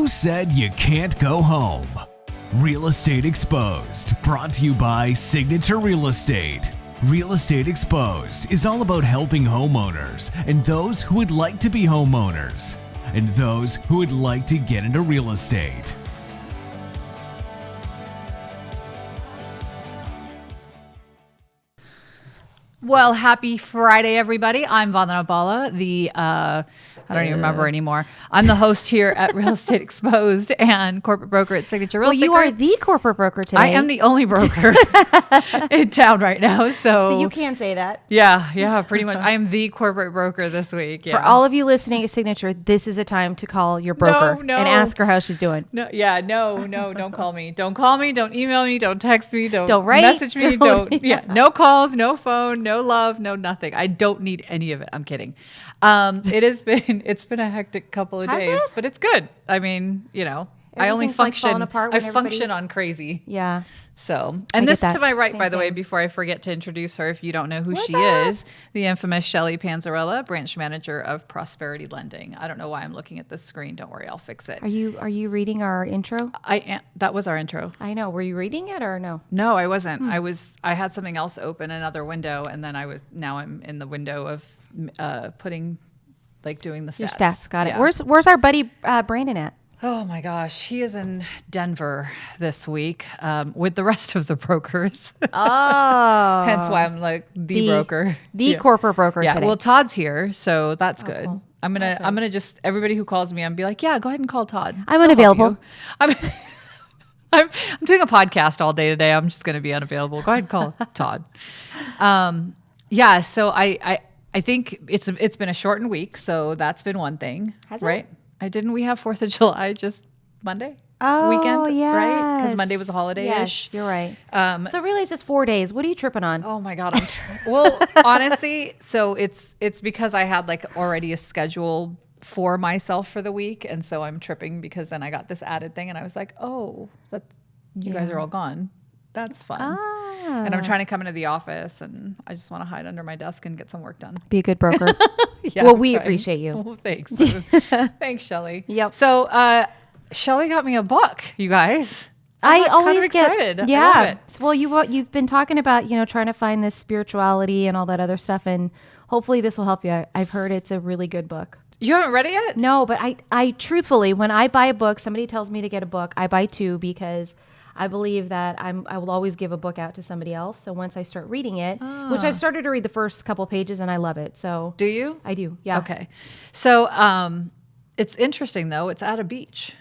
Who said you can't go home? Real Estate Exposed, brought to you by Signature Real Estate. Real Estate Exposed is all about helping homeowners and those who would like to be homeowners and those who would like to get into real estate. Well, happy Friday, everybody. I'm Vandana Bala, I don't even remember anymore. I'm the host here at Real Estate Exposed and corporate broker at Signature Real Estate. Well, you are the corporate broker today. I am the only broker in town right now. So you can say that. Yeah, pretty much. I am the corporate broker this week. Yeah. For all of you listening at Signature, this is a time to call your broker and ask her how she's doing. No, don't call me. Don't call me. Don't email me. Don't text me. Don't write. Message me. No calls, no phone, no love, no nothing. I don't need any of it. I'm kidding. It's been a hectic couple of days, but it's good. I mean, I only function. I function on crazy. Yeah. So, and this to my right, by the way, before I forget to introduce her, if you don't know who she is, the infamous Shelly Panzarella, branch manager of Prosperity Lending. I don't know why I'm looking at this screen. Don't worry, I'll fix it. Are you reading our intro? I am. That was our intro. I know. Were you reading it or no? No, I wasn't. I had something else open, another window, and then now I'm in the window of doing the stats. Your stats, got it. Where's our buddy Brandon at? Oh my gosh, he is in Denver this week with the rest of the brokers. Oh, hence why I'm like the broker, the corporate broker. Yeah, today. Well, Todd's here, so that's good. Cool. I'm gonna just everybody who calls me, I'm be like, yeah, go ahead and call Todd. I'm unavailable. I'm doing a podcast all day today. I'm just gonna be unavailable. Go ahead and call Todd. So I think it's been a shortened week, so that's been one thing, right? Didn't we have 4th of July just Monday? Weekend, yes. right? Because Monday was a holiday-ish. Yes, you're right. So really, it's just 4 days. What are you tripping on? Oh my God! Well, honestly, so it's because I had already a schedule for myself for the week, and so I'm tripping because then I got this added thing, and I was like, oh, you guys are all gone. That's fun. And I'm trying to come into the office, and I just want to hide under my desk and get some work done. Be a good broker. Yeah, well, we appreciate you. Well, thanks. Thanks, Shelly. Yep. So Shelly got me a book, you guys. I always kind of get excited. Yeah. I love it. Well, you've been talking about trying to find this spirituality and all that other stuff, and hopefully this will help you. I've heard it's a really good book. You haven't read it yet? No, but I truthfully, when I buy a book, somebody tells me to get a book, I buy 2 because I believe that I will always give a book out to somebody else. So once I start reading it, which I've started to read the first couple pages and I love it. So do you? I do. Yeah. Okay. So it's interesting though. It's at a beach.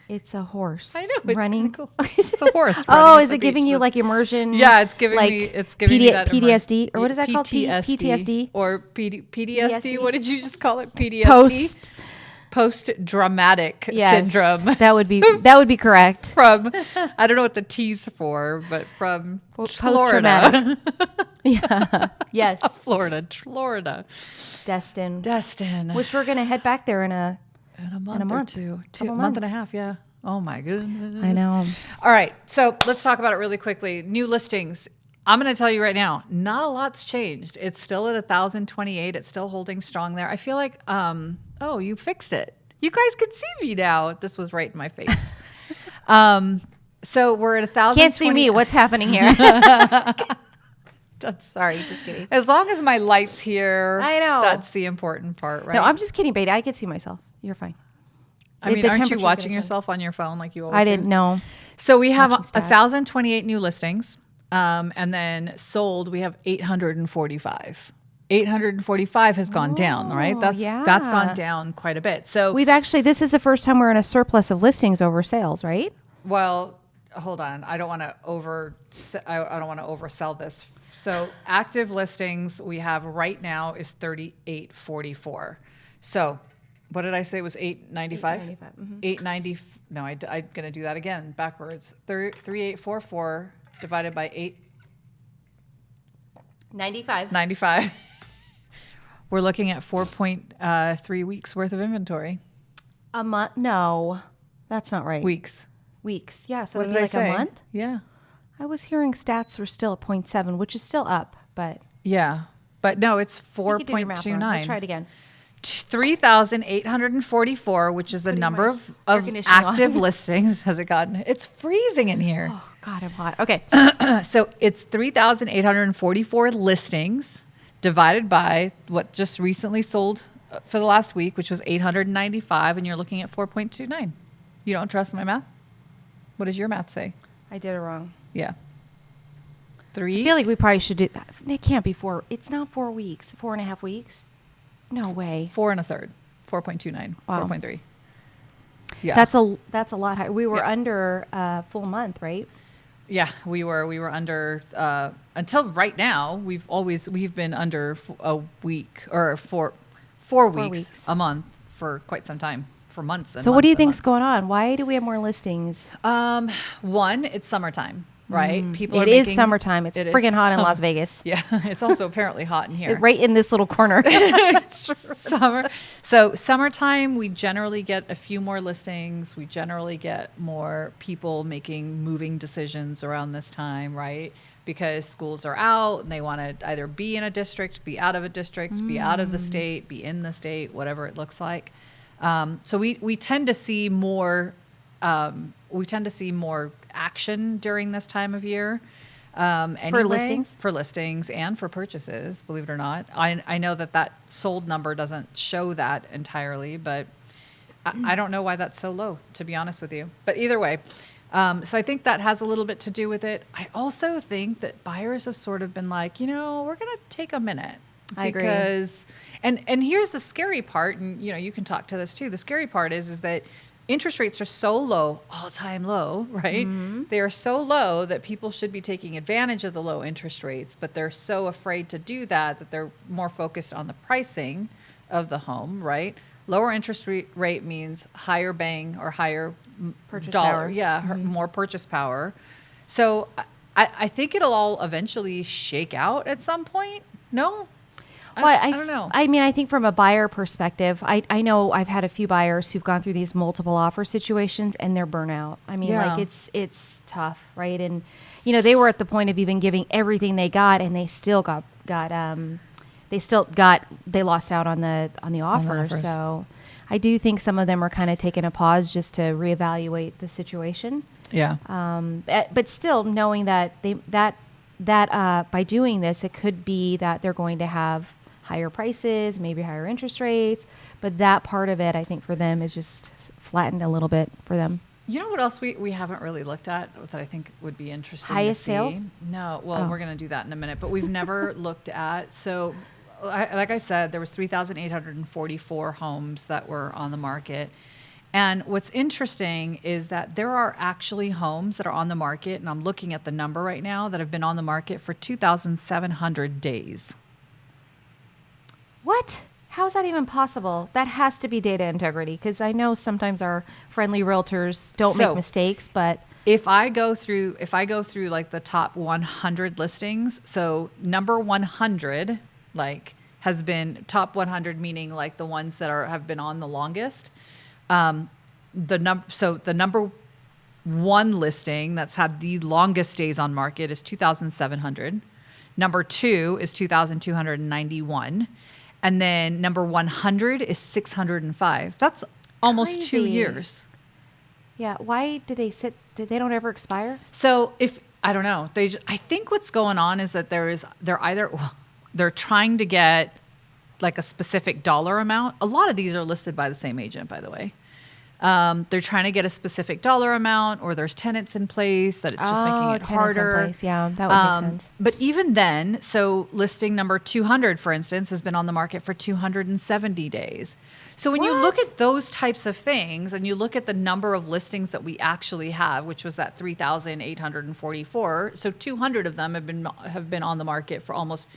It's a horse. I know. It's running. Cool. It's a horse. Oh, is it giving you immersion? Yeah, it's giving me. It's giving me that PTSD or what is that called? PTSD or PTSD. What did you just call it? PTSD. Post-traumatic syndrome. That would be correct. From, I don't know what the T's for, but from Florida. Yeah. Yes. Florida. Destin. Which we're gonna head back there in a month or two. Month and a half. Yeah. Oh my goodness. I know. All right. So let's talk about it really quickly. New listings. I'm going to tell you right now, not a lot's changed. It's still at 1,028. It's still holding strong there. I feel like, you fixed it. You guys can see me now. This was right in my face. So we're at 1,000. Can't see me. What's happening here? Sorry, just kidding. As long as my light's here, I know. That's the important part, right? No, I'm just kidding, baby. I can see myself. You're fine. I mean, aren't you watching yourself on your phone like you always do? I didn't know. So we have 1,028 new listings. And then sold, we have 845. 845 has gone down, right? That's gone down quite a bit. So this is the first time we're in a surplus of listings over sales, right? Well, hold on. I don't want to oversell this. So active listings we have right now is 3,844. So what did I say was 895? 890. No, I'm going to do that again backwards. 3,844 divided by 95. We're looking at 4.3 weeks worth of inventory. A month? No, that's not right. Weeks. Yeah, so it'd be like a month? Yeah. I was hearing stats were still at 0.7, which is still up, but... Yeah, but no, it's 4.29. Let's try it again. 3,844, which is the Putting number my of air conditioning active on. listings. Has it gotten? It's freezing in here. Oh God, I'm hot. Okay. So it's 3,844 listings divided by what just recently sold for the last week, which was 895, and you're looking at 4.29. You don't trust my math? What does your math say? I did it wrong. Yeah. I feel like we probably should do that. It can't be 4. It's not 4 weeks. 4.5 weeks. No way. 4 and a third. 4.29. Wow. 4.3. Yeah. That's a lot higher. We were Yeah. under a full month, right? Yeah, we were under until right now. We've been under a week or four weeks a month for quite some time, for months. And So what do you months and think's going on? Why do we have more listings? One, it's summertime, right? People are It is making, summertime. It's it is friggin' hot in sum- Las Vegas. Yeah, it's also apparently hot in here. Right in this little corner. Summer. So summertime, we generally get a few more listings. We generally get more people making moving decisions around this time, right? Because schools are out and they want to either be in a district, be out of a district, be out of the state, be in the state, whatever it looks like. So we tend to see more. We tend to see more action during this time of year. Anyway, listings? For listings and for purchases, believe it or not. I know that sold number doesn't show that entirely, but I don't know why that's so low, to be honest with you. But either way, so I think that has a little bit to do with it. I also think that buyers have sort of been like, we're going to take a minute. I agree. Because, and here's the scary part, and you can talk to this too. The scary part is that interest rates are so low, all-time low, right? They are so low that people should be taking advantage of the low interest rates, but they're so afraid to do that they're more focused on the pricing of the home, right? Lower interest rate means higher bang or higher Purchase dollar. power. Yeah, more purchase power. So I think it'll all eventually shake out at some point. No? Well, I don't know. I mean, I think from a buyer perspective, I know I've had a few buyers who've gone through these multiple offer situations and they're burnout. I mean, Yeah. like it's tough, right? And they were at the point of even giving everything they got, and they still they lost out on the offer. offers. So I do think some of them are kind of taking a pause just to reevaluate the situation. Yeah. But still knowing that by doing this, it could be that they're going to have higher prices, maybe higher interest rates, but that part of it, I think for them is just flattened a little bit for them. You know what else we haven't really looked at that I think would be interesting Highest to see? sale? No. Well, we're going to do that in a minute, but we've never looked at. So like I said, there was 3,844 homes that were on the market. And what's interesting is that there are actually homes that are on the market, and I'm looking at the number right now, that have been on the market for 2,700 days. What? How is that even possible? That has to be data integrity, because I know sometimes our friendly realtors don't So- make mistakes, but If I go through like the top 100 listings, so number 100 has been top 100, meaning like the ones that have been on the longest. The number one listing that's had the longest days on market is 2,700. Number 2 is 2,291. And then number 100 is 605. That's almost 2 Crazy. years. yeah, why do they they don't ever expire? So I don't know, I think what's going on is that they're trying to get like a specific dollar amount. A lot of these are listed by the same agent, by the way. They're trying to get a specific dollar amount, or there's tenants in place that it's just making it tenants in harder. place. Yeah, that would make sense. But even then, so listing number 200, for instance, has been on the market for 270 days. So when you look at those types of things and you look at the number of listings that we actually have, which was that 3,844, so 200 of them have been on the market for almost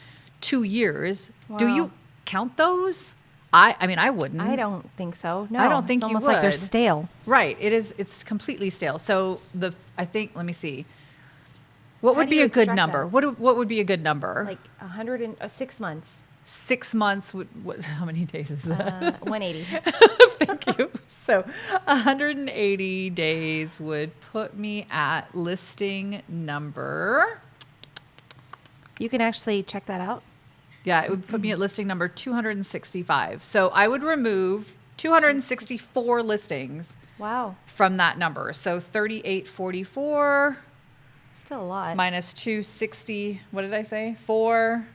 2 years. Do Wow. you count those? I mean, I wouldn't. I don't think so. No, I don't think it's you almost like they're would. stale. Right. It's completely stale. So I think, let me see. What How would do be you a good extract number? that? What would be a good number? Like 6 months, 6 months how many days is that? 180. Thank you. So 180 days would put me at listing number. You can actually check that out. Yeah, it would put me at listing number 265. So I would remove 264 listings Wow. from that number. So 3844 Still a lot. minus 260, what did I say? 4,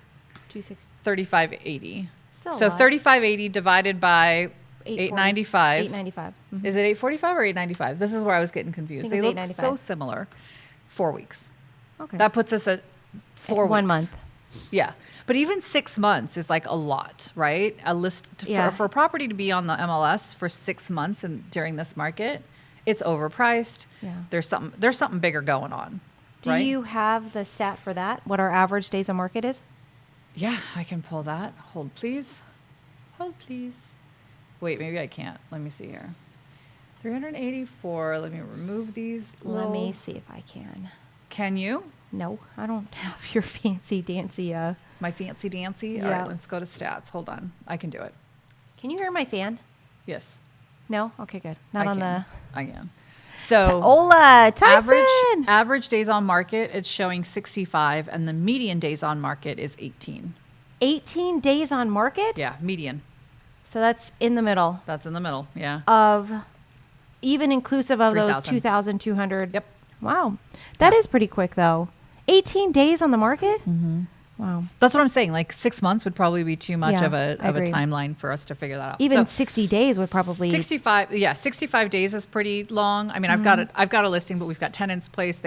260. 3580. Still a So lot. 3580 divided by 895. 895. Mhm. Is it 845 or 895? This is where I was getting confused. I They think look it's so 895. similar. 4 weeks. Okay. That puts us at 4 weeks. 1 month. Yeah. But even 6 months is like a lot, right? A list Yeah. for a property to be on the MLS for 6 months and during this market, it's overpriced. Yeah. There's something bigger going on. Do right? you have the stat for that? What our average days on market is? Yeah, I can pull that. Hold please. Hold please. Wait, maybe I can't. Let me see here. 384. Let me remove these Let me little. see if I can. Can you? No, I don't have your fancy dancy. My fancy dancy? All Yeah. right, let's go to stats. Hold on. I can do it. Can you hear my fan? Yes. No? Okay, good. Not I on can. the. I can. So Ola Tyson. average days on market, it's showing 65, and the median days on market is 18. 18 days on market? Yeah, median. So that's in the middle That's in the middle. Yeah. of, even inclusive of those 3,000. 2,200. Yep. Wow. That is pretty quick, though. 18 days on the market? Mm-hmm. Wow. That's what I'm saying. Like 6 months would probably be too much Yeah, of a I agree. timeline for us to figure that out. Even So, 60 days would probably. 65. Yeah, 65 days is pretty long. I mean, I've got a listing, but we've got tenants placed.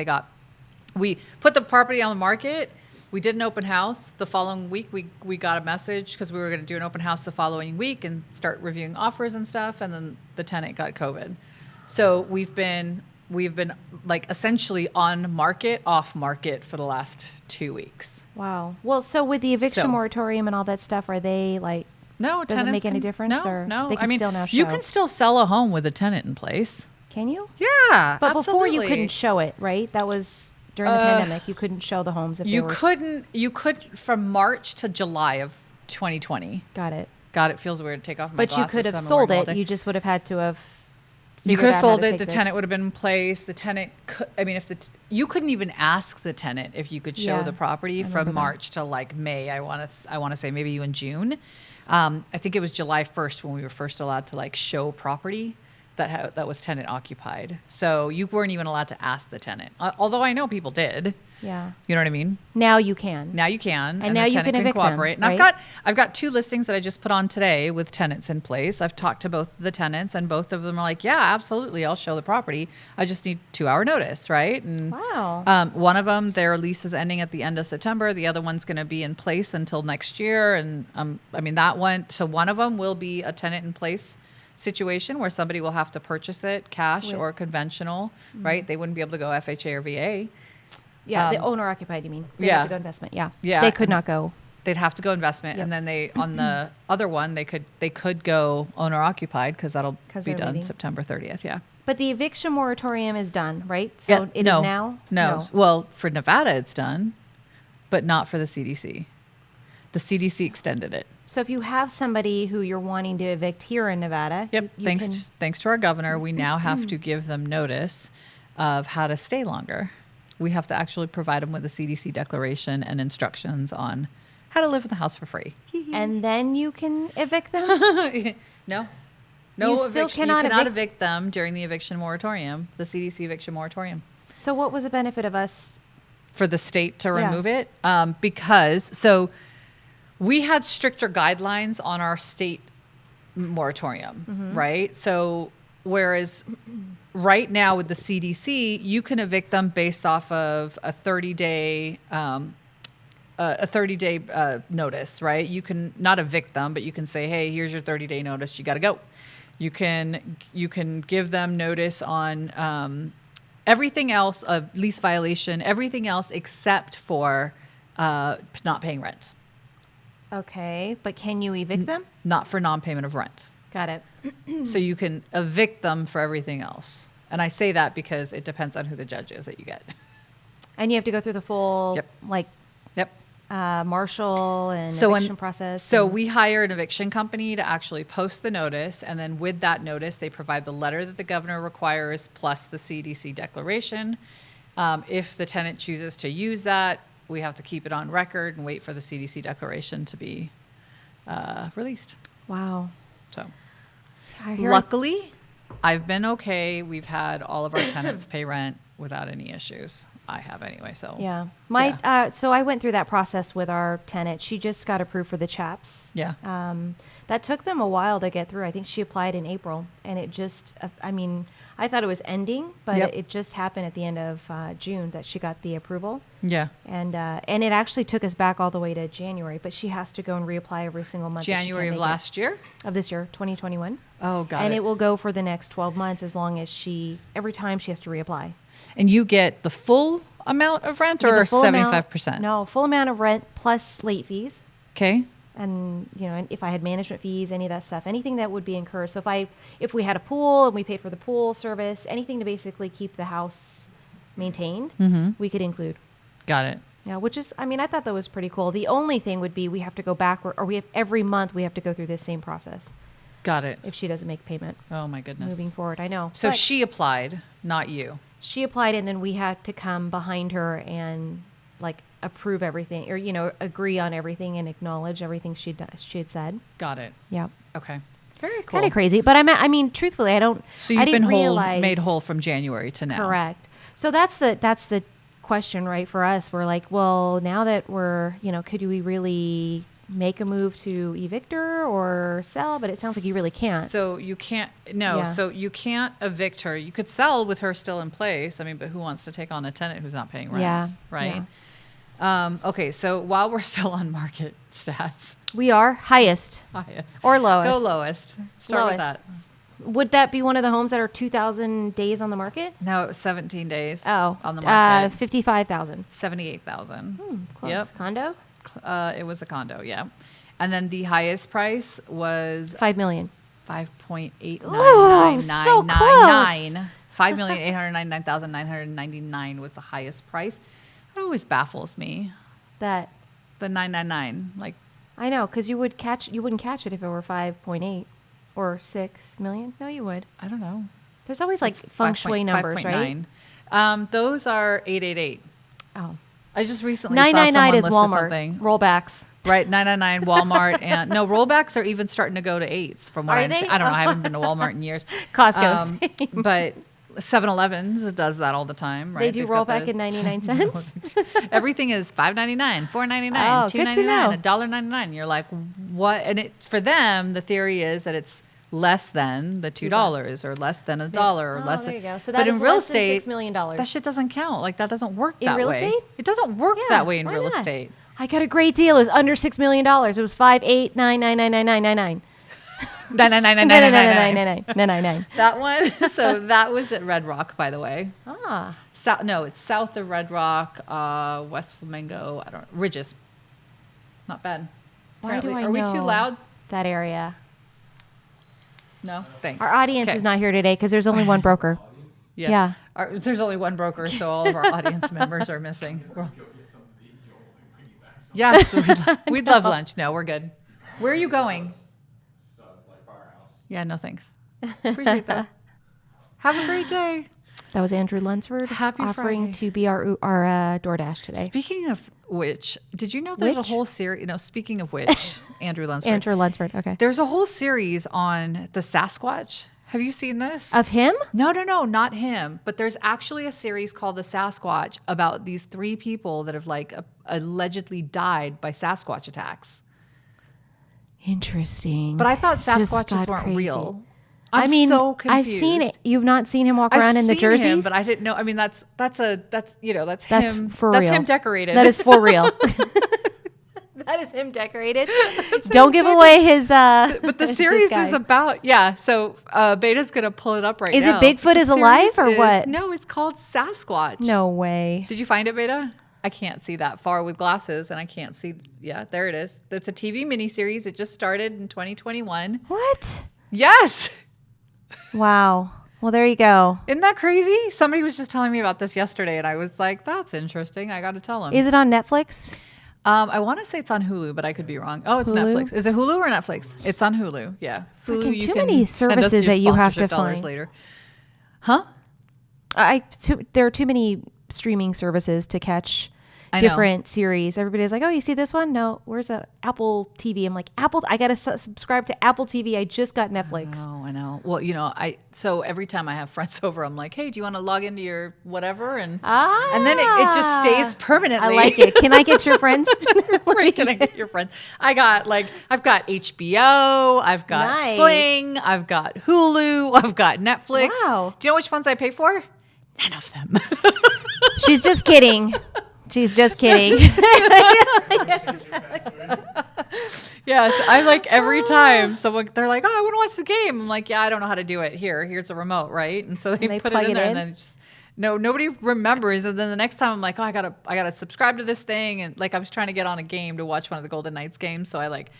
We put the property on the market. We did an open house the following week. We got a message because we were going to do an open house the following week and start reviewing offers and stuff. And then the tenant got COVID. So we've been like essentially on market, off market for the last 2 weeks. Wow. Well, so with the eviction So- moratorium and all that stuff, are they like, No, Does it tenants make any can- difference, No, or no. they can I mean, still now you show? can still sell a home with a tenant in place. can you? Yeah, But before you couldn't show it, right? That was during the pandemic. You couldn't show the homes if they You were. couldn't. You could from March to July of 2020. Got it. God, it feels weird to take off my But you glasses could have 'cause I'm sold wearing it. all day. You just would have had to have. You figured could have out how sold to it. take The tenant would have been in place. The tenant could. I mean, if you couldn't even ask the tenant if you could show Yeah, the property remember from that. March to like May. I want to say maybe even June. I think it was July 1st when we were first allowed to like show property that was tenant occupied. So you weren't even allowed to ask the tenant. Although I know people did. Yeah. You know what I mean? Now you can. Now you can, And now the you tenant can evict them, cooperate. And right? I've got 2 listings that I just put on today with tenants in place. I've talked to both the tenants, and both of them are like, "Yeah, absolutely, I'll show the property. I just need 2-hour notice, right?" And Wow. one of them, their lease is ending at the end of September. The other one's going to be in place until next year, and I mean that one. So one of them will be a tenant in place situation where somebody will have to purchase it cash or conventional, right? They wouldn't be able to go FHA or VA. Yeah. The owner occupied, you mean? They yeah. have to go investment. Yeah. Yeah, They could and- not go. They'd have to go investment, Yep. and then they on the other one they could go owner occupied because that'll 'Cause be they're done leaving. September 30th. Yeah. But the eviction moratorium is done, right? So it is no, now? No. Well, for Nevada it's done, but not for the CDC. The CDC extended it. So if you have somebody who you're wanting to evict here in Nevada, Yep. you Thanks to our governor, we now have to give them notice of how to stay longer. We have to actually provide them with a CDC declaration and instructions on how to live in the house for free. and then you can evict them. No. You still eviction. cannot you cannot evict- evict them during the eviction moratorium, the CDC eviction moratorium. So what was the benefit of us? For the state to Yeah. remove it? Because we had stricter guidelines on our state moratorium, right? So whereas right now with the CDC, you can evict them based off of a 30-day notice, right? You can not evict them, but you can say, "Hey, here's your 30-day notice. You got to go." You can give them notice on everything else, a lease violation, everything else except for not paying rent, Okay, but can you evict them? not for non-payment of rent. Got it. So you can evict them for everything else. And I say that because it depends on who the judge is that you get. And you have to go through the full Yep. like Yep. marshal and So eviction process. So and- we hire an eviction company to actually post the notice, and then with that notice, they provide the letter that the governor requires plus the CDC declaration. If the tenant chooses to use that, we have to keep it on record and wait for the CDC declaration to be released. Wow. So I hear luckily, I've been okay. We've had all of our tenants pay rent without any issues. I have anyway. So Yeah. Yeah. So I went through that process with our tenant. She just got approved for the CHAPS. Yeah. That took them a while to get through. I think she applied in April, and it just, I mean, I thought it was ending, but Yep. it just happened at the end of June that she got the approval. Yeah. And it actually took us back all the way to January, but she has to go and reapply every single month. that she can't January of make it. last year. Of this year, 2021. Oh, got And it. it will go for the next 12 months as long as every time she has to reapply. And you get the full amount of rent The or full amount- 75%? No, full amount of rent plus late fees. Okay. And and if I had management fees, any of that stuff, anything that would be incurred. So if we had a pool and we paid for the pool service, anything to basically keep the house maintained, we could include. Got it. Yeah, which is, I mean, I thought that was pretty cool. The only thing would be we have to go back, or we have every month we have to go through this same process Got it. if she doesn't make payment Oh my goodness. moving forward. I know. So But she applied, not you. she applied, and then we had to come behind her and like approve everything, or agree on everything and acknowledge everything she had said. Got it. Yeah. Okay. Very cool. Kind of crazy, but I mean, truthfully, I don't. So I you've been didn't realize, made whole from January to now. Correct. So that's the question, right? For us, we're like, well, now that we're, could we really make a move to evict her or sell? But it sounds like you really can't. So you can't. No. Yeah. So you can't evict her. You could sell with her still in place. I mean, but who wants to take on a tenant who's not paying rent? Yeah, Right. Okay. So while we're still on market stats, We are highest highest or lowest. go lowest. Start with Lowest. that. Would that be one of the homes that are 2,000 days on the market? No, it was 17 days. Oh, on the market. 55,000. 78,000. Close. Yep. Condo? It was a condo. Yeah. And then the highest price was 5 million. 5.89999. Oh, so close. 5,899,999 was the highest price. It always baffles me. That The 999. Like, I know, because you wouldn't catch it if it were 5.8 or 6 million. No, you would. I don't know. There's always like feng shui numbers, right? 5.9. Those are 888. Oh. I just recently 999 is saw Walmart. someone listed something. Rollbacks. Right, 999 Walmart, and no, rollbacks are even starting to go to 8s from what Are I understand. they? I don't know. I haven't been to Walmart in years. Costco. Same. But 7-Elevens does that all the time, right? They do They've got rollback the- in 99 cents. Everything is $5.99, $4.99, Oh, good to know. $2.99, $1.99. You're like, what? And for them, the theory is that it's less than the $2 or less than $1 or Oh, less there than. you go. So but that in is real less than estate, $6 million. that shit doesn't count. Like that doesn't work In that real way. estate? It doesn't work Yeah, that way in why real not? estate. I got a great deal. It was under $6 million. It was 5,899,999. 999. That one. So that was at Red Rock, by the way. Ah, No, it's south of Red Rock, West Flamingo. I don't Ridges. Not bad. why do I Are we too know loud? that area? No, thanks. Our audience Okay. is not here today because there's only one broker. Yeah. There's only one broker, so all of our audience members are missing. Yes, we'd love lunch. No, we're good. Where are you going? Yeah, no thanks. Appreciate that. Have a great day. That was Andrew Lunsford Happy offering Friday. to be our DoorDash today. Speaking of which, did you know there's Which? a whole series? No, speaking of which, Andrew Lunsford. Andrew Lunsford. Okay. There's a whole series on the Sasquatch. Have you seen this? Of him? No, not him. But there's actually a series called The Sasquatch about these 3 people that have like allegedly died by Sasquatch attacks. Interesting. But I thought It's just Sasquatches got weren't crazy. real. I mean, so confused. I've seen it. You've not seen him walk around in the seen jerseys? him, but I didn't know. I mean, that's That's him. for That's real. him decorated. That is for real. That is him decorated. Don't give away his. But the series is about So Beta's gonna pull it up right Is it now. Bigfoot The is alive series or what? No, it's called Sasquatch. No way. Did you find it, Beta? I can't see that far with glasses, and I can't see. Yeah, there it is. It's a TV miniseries. It just started in 2021. What? Yes. Wow. Well, there you go. Isn't that crazy? Somebody was just telling me about this yesterday, and I was like, that's interesting. I got to tell him. Is it on Netflix? I want to say it's on Hulu, but I could be wrong. Oh, it's Hulu? Netflix. Is it Hulu or Netflix? It's on Hulu. Yeah. Hulu. Freaking You too can many send us services your that you have to sponsorship dollars find. later. Huh? There are too many streaming services to catch I know. different series. Everybody's like, oh, you see this one? No, where's that? Apple TV. I'm like, Apple, I got to subscribe to Apple TV. I just got Netflix. Oh, I know. Well, so every time I have friends over, I'm like, hey, do you want to log into your whatever? And then it just stays permanently. I like it. Can I get your friends? Where can I get your friends? I've got HBO, I've got Nice. Sling, I've got Hulu, I've got Netflix. Wow. Do you know which ones I pay for? None of them. She's just kidding. She's just kidding. Yes, I like every time they're like, oh, I want to watch the game. I'm like, yeah, I don't know how to do it. Here's a remote, right? And so they put it plug in it there, in? and then nobody remembers. And then the next time I'm like, oh, I gotta subscribe to this thing, and like I was trying to get on a game to watch one of the Golden Knights games, so I like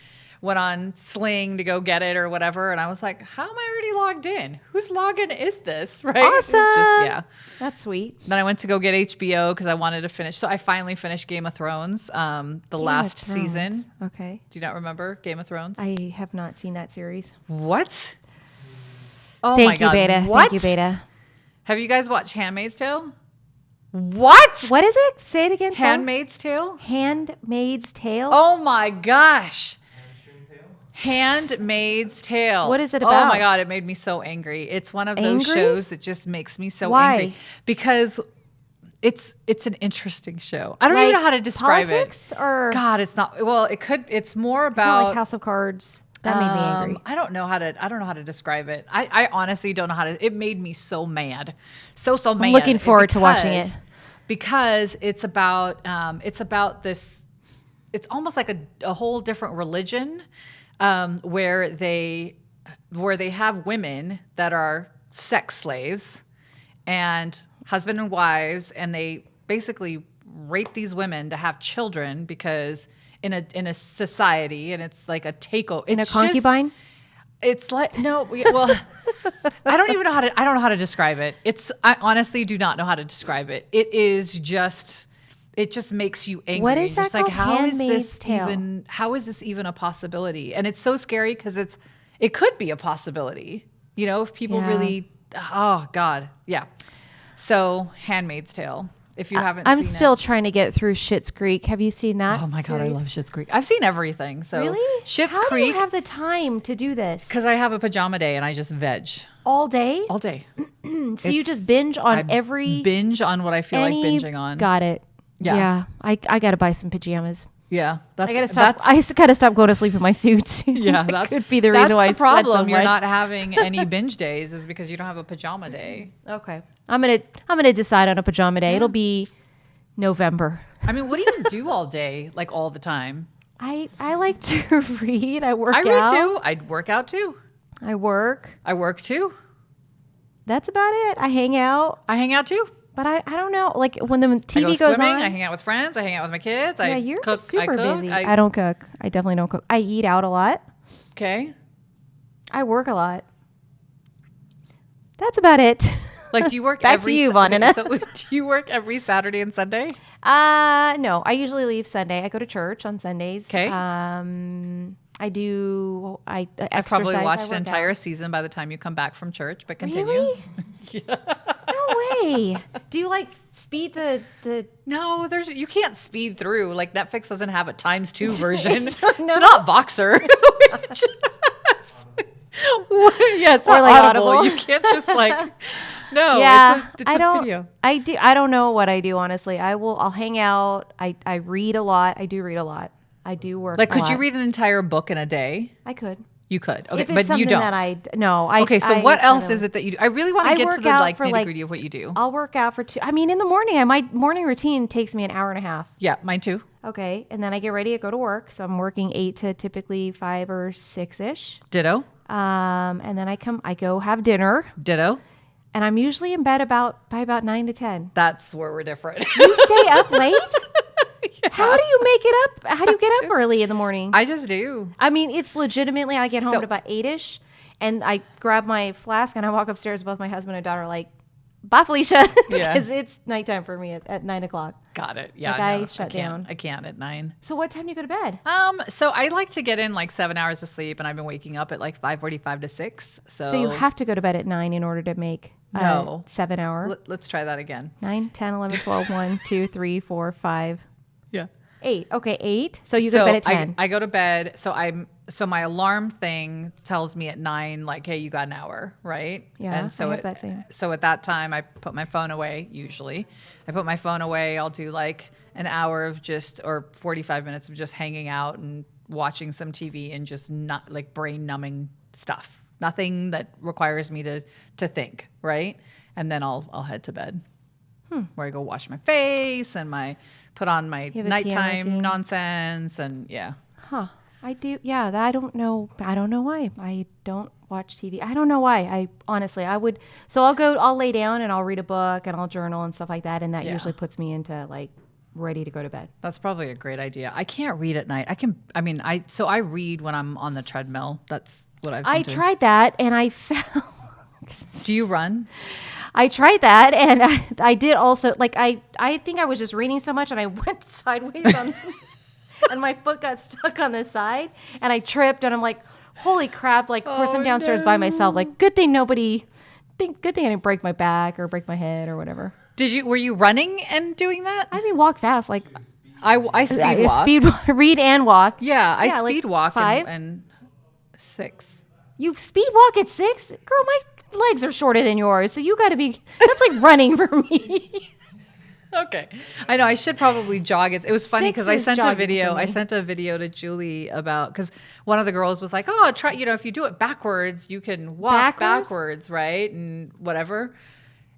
went on Sling to go get it or whatever, and I was like, how am I already logged in? Whose login is this? Right? It was Awesome. yeah. That's sweet. Then I went to go get HBO because I wanted to finish. So I finally finished Game of Thrones, the last season. Okay. Do you not remember Game of Thrones? I have not seen that series. What? Oh Thank my you, God. Beta. What? Thank you, Beta. Have you guys watched Handmaid's Tale? What? What is it? Say it again. Sam. Handmaid's Tale? Handmaid's Tale. Oh my gosh. Handmaid's Tale. What is it Oh about? my God, it made me so angry. It's one of those Angry? shows that just makes me so Why? angry because it's an interesting show. I don't even know how to describe politics it. Or God, it's not. Well, it's more it's not about like House of Cards. That made me angry. I don't know how to describe it. I honestly don't know how to. It made me so mad, so mad. I'm looking forward to watching it because it's about this. It's almost like a whole different religion, where they have women that are sex slaves and husband and wives, and they basically rape these women to have children because in a society, and it's like a takeover. In a concubine. It's like well, I don't know how to describe it. I honestly do not know how to describe it. It just makes you angry. What is You're that just like, called? how is Handmaid's this Tale. how is this even a possibility? And it's so scary because it could be a possibility. If people Yeah. really, oh God, yeah. So Handmaid's Tale. If you haven't, I'm seen still it. trying to get through Schitt's Creek. Have you seen that? Oh my God, I series? love Schitt's Creek. I've seen everything. So Really? Schitt's How Creek. do you have the time to do this Because I have a pajama day and I just veg all day? all day. So you just binge on every binge on what I feel like binging on. Got it. Yeah. Yeah. I got to buy some pajamas. Yeah, I gotta stop. I gotta stop going to sleep in my suits. Yeah, that that's could be the reason why I the sweat problem. so You're much. not having any binge days is because you don't have a pajama day. Okay, I'm gonna decide on a pajama day. It'll be November. I mean, what do you do all day, like all the time? I like to read. I work I out. read too. I work out too. I work. I work too. That's about it. I hang out, I hang out too. but I don't know. Like when the I go TV goes swimming. on. I hang out with friends. I hang out with my kids. yeah, I you're cook. super I cook. busy. I don't cook. I definitely don't cook. I eat out a lot. Okay. I work a lot. That's about it. Like, do you work Back every to you, Sa- Vanina. So do you work every Saturday and Sunday? No, I usually leave Sunday. I go to church on Sundays. 'Kay. I do. I I've probably exercise, watched I an work entire out. season by the time you come back from church, but continue. Really? No way. Do you like speed the? No, you can't speed through. Like Netflix doesn't have a ×2 version. It's no. not Voxer. Yeah, it's Or not like Audible. Audible. You can't just like no. Yeah, it's I a don't. video. I do. I don't know what I do honestly. I'll hang out. I read a lot. I do read a lot. I do work. Like, a could you lot. read an entire book in a day? I could. You could. Okay, If it's but something you don't. that no. I Okay, so I what else don't. is it that you do? I really want I to get to work the out like for, nitty like- gritty of what you do. I'll work out for 2. I mean, in the morning, my morning routine takes me an hour and a half. Yeah, mine too. Okay, and then I get ready to go to work. So I'm working 8 to typically 5 or 6 ish. Ditto. And then I go have dinner, Ditto. and I'm usually in bed by about 9 to 10. That's where we're different. You stay up late? How do you make it up? How do you get up early in the morning? I just do. I mean, it's legitimately, I get home So- at about 8 ish, and I grab my flask and I walk upstairs. Both my husband and daughter are like, bye, Felicia. Yeah. Because it's nighttime for me at 9 o'clock. Got it. Yeah. Like, I shut down. I can't at 9. So what time do you go to bed? So I like to get in like 7 hours of sleep, and I've been waking up at like 5:45 to 6. So, So you have to go to bed at 9 in order to make a No. 7 hour. Let's try that again. 9, 10, 11, 12, 1, 2, 3, 4, 5. Yeah. 8. Okay, 8. So you go to bed at 10. I go to bed. So my alarm thing tells me at 9, like, hey, you got an hour, right? Yeah, And so I have that same. So at that time, I put my phone away. Usually, I put my phone away. I'll do like an hour of or 45 minutes of just hanging out and watching some TV and just not like brain numbing stuff. Nothing that requires me to think, right? And then I'll head to bed, where I go wash my face and put on my You have a piano nighttime routine? nonsense and yeah. Huh. I do. Yeah, I don't know. I don't know why. I don't watch TV. I don't know why. I honestly, I would. So I'll lay down and I'll read a book and I'll journal and stuff like that. And that Yeah. usually puts me into like ready to go to bed. That's probably a great idea. I can't read at night. I read when I'm on the treadmill. That's what I've been I doing. tried that and I fell. Do you run? I tried that and I did also like I think I was just reading so much and I went sideways on and my foot got stuck on the side and I tripped and I'm like, holy crap, like of course I'm downstairs by myself. Like good thing I didn't break my back or break my head or whatever. Were you running and doing that? I mean walk fast like I speed walk. read and walk. Yeah, I Yeah, like speed walk 5. and 6. You speed walk at 6? Girl, my legs are shorter than yours. So you got to be that's like running for me. Okay. I know I should probably jog. It was funny 6 because I is sent a jogging video. for me. I sent a video to Julie about because one of the girls was like, "Oh, try. If you do it backwards, you can walk backwards, right? And whatever.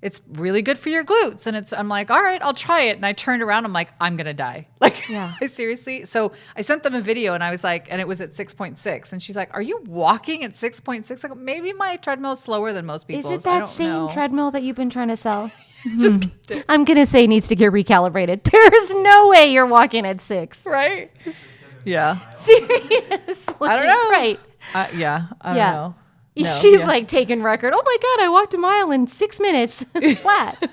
It's really good for your glutes." And I'm like, "All right, I'll try it." And I turned around. I'm like, "I'm gonna die." Like, Yeah. seriously. So I sent them a video, and I was like, and it was at 6.6. And she's like, "Are you walking at 6.6?" Like, maybe my treadmill is slower than most Is people's. it I that don't same know. treadmill that you've been trying to sell? Just kept it, I'm going to say needs to get recalibrated. There's no way you're walking at 6. right? Yeah. Seriously. I don't know. Right. Yeah, I don't Yeah. know. No, She's yeah. like taking record. Oh my God, I walked a mile in 6 minutes flat.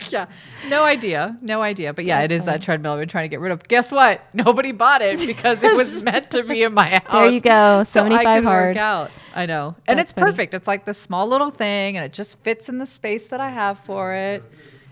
Yeah, no idea. But yeah, it is that treadmill I've been trying to get rid of. Guess what? Nobody bought it because it was meant to be in my house. There you go. So I 75 could hard. work out. I know, and That's it's funny. perfect. It's like this small little thing, and it just fits in the space that I have for it.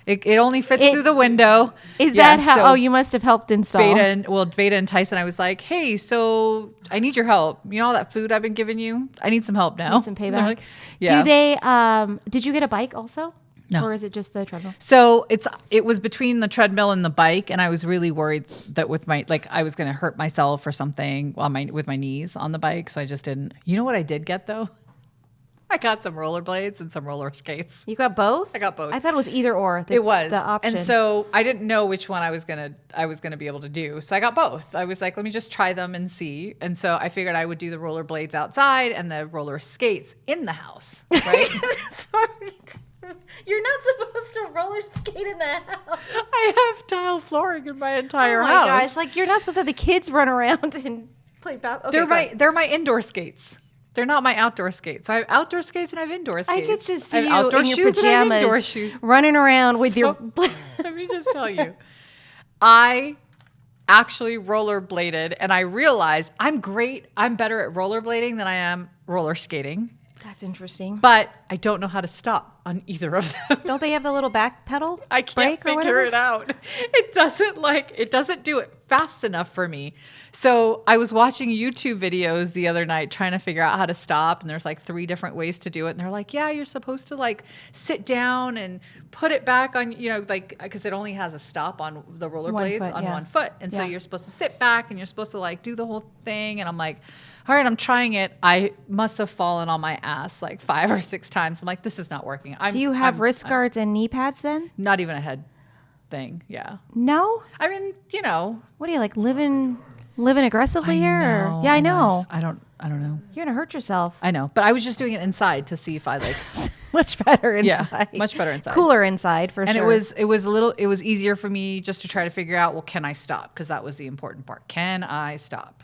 It only fits through the window. Is Yeah, that how? so Oh, you must have helped install. Beta and Tyson, I was like, hey, so I need your help. You know all that food I've been giving you? I need some help now. Need some They're payback. like, yeah. Do they? Did you get a bike also? No. Or is it just the treadmill? So it was between the treadmill and the bike, and I was really worried that with my I was going to hurt myself or something with my knees on the bike, so I just didn't. You know what I did get though? I got some rollerblades and some roller skates. You got both? I got both. I thought it was either or. It was, the option. and so I didn't know which one I was gonna be able to do. So I got both. I was like, let me just try them and see. And so I figured I would do the rollerblades outside and the roller skates in the house, right? Sorry. You're not supposed to roller skate in the house. I have tile flooring in my entire Oh my house. gosh! Like you're not supposed to have the kids run around and play basketball. Okay, They're my indoor skates. They're not my outdoor skates. So I have outdoor skates and I have indoor skates. I could just I see have you outdoor in your shoes and I have pajamas, indoor shoes. running around with your. Let me just tell you, I actually rollerbladed, and I realized I'm better at rollerblading than I am roller skating, That's interesting. but I don't know how to stop on either of them. Don't they have the little back pedal? I can't brake or figure whatever? it out. It doesn't do it fast enough for me. So I was watching YouTube videos the other night trying to figure out how to stop, and there's like 3 different ways to do it. And they're like, yeah, you're supposed to like sit down and put it back on, because it only has a stop on the rollerblades foot, on yeah. one foot. And so Yeah. you're supposed to sit back and you're supposed to like do the whole thing. And I'm like, all right, I'm trying it. I must have fallen on my ass like 5 or 6 times. I'm like, this is not working. Do you have wrist guards and knee pads then? Not even a head thing. Yeah. No. I mean, What do you like living aggressively here? Or? Yeah, I know. I don't know. You're gonna hurt yourself. I know. But I was just doing it inside to see if I like Much better Yeah, inside. much better inside. Cooler inside for and sure. it was easier for me just to try to figure out, well, can I stop? Because that was the important part. Can I stop?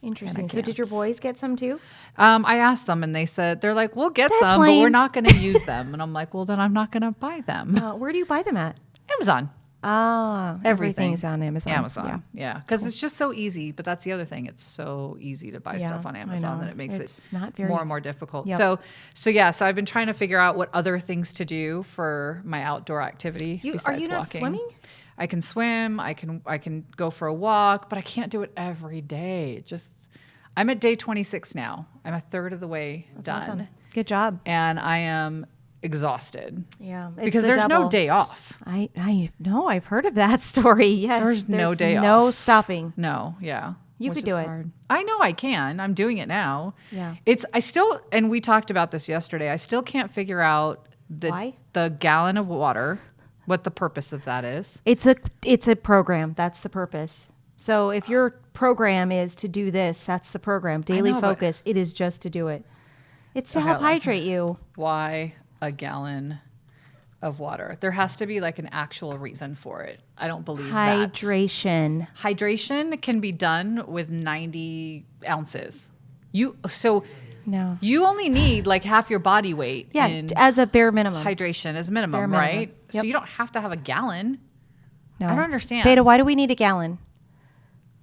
interesting. and I So did your can't. boys get some too? I asked them and they said, they're like, we'll get That's some, but we're lame. not going to use them. And I'm like, well, then I'm not going to buy them. Where do you buy them at? Amazon. Ah, Everything. everything's on Amazon. Amazon. Yeah. Because it's just so easy. But that's the other thing. It's so easy to buy Yeah, stuff on I Amazon know. that it makes It's it not very- more and more difficult. Yep. So I've been trying to figure out what other things to do for my outdoor activity Are besides you not walking. swimming? I can swim, I can go for a walk, but I can't do it every day. I'm at day 26 now. I'm a third of the way done. Awesome. Good job. And I am exhausted. Yeah. Because there's no day off. I know. I've heard of that story. Yes. There's no day No off. stopping. No, yeah. You which could do is it. hard. I know I can. I'm doing it now. Yeah. And we talked about this yesterday. I still can't figure out Why? the gallon of water, what the purpose of that is. It's a program. That's the purpose. So if your program is to do this, that's the program. Daily know, but- focus. It is just to do it. It's to Okay, help listen. hydrate you. Why a gallon of water? There has to be like an actual reason for it. I don't believe that. Hydration. Hydration can be done with 90 ounces. No. You only need like half your body weight Yeah, in as a bare minimum. hydration as minimum, Bare minimum. right? So Yep. you don't have to have a gallon. No. I don't understand. Beta, why do we need a gallon?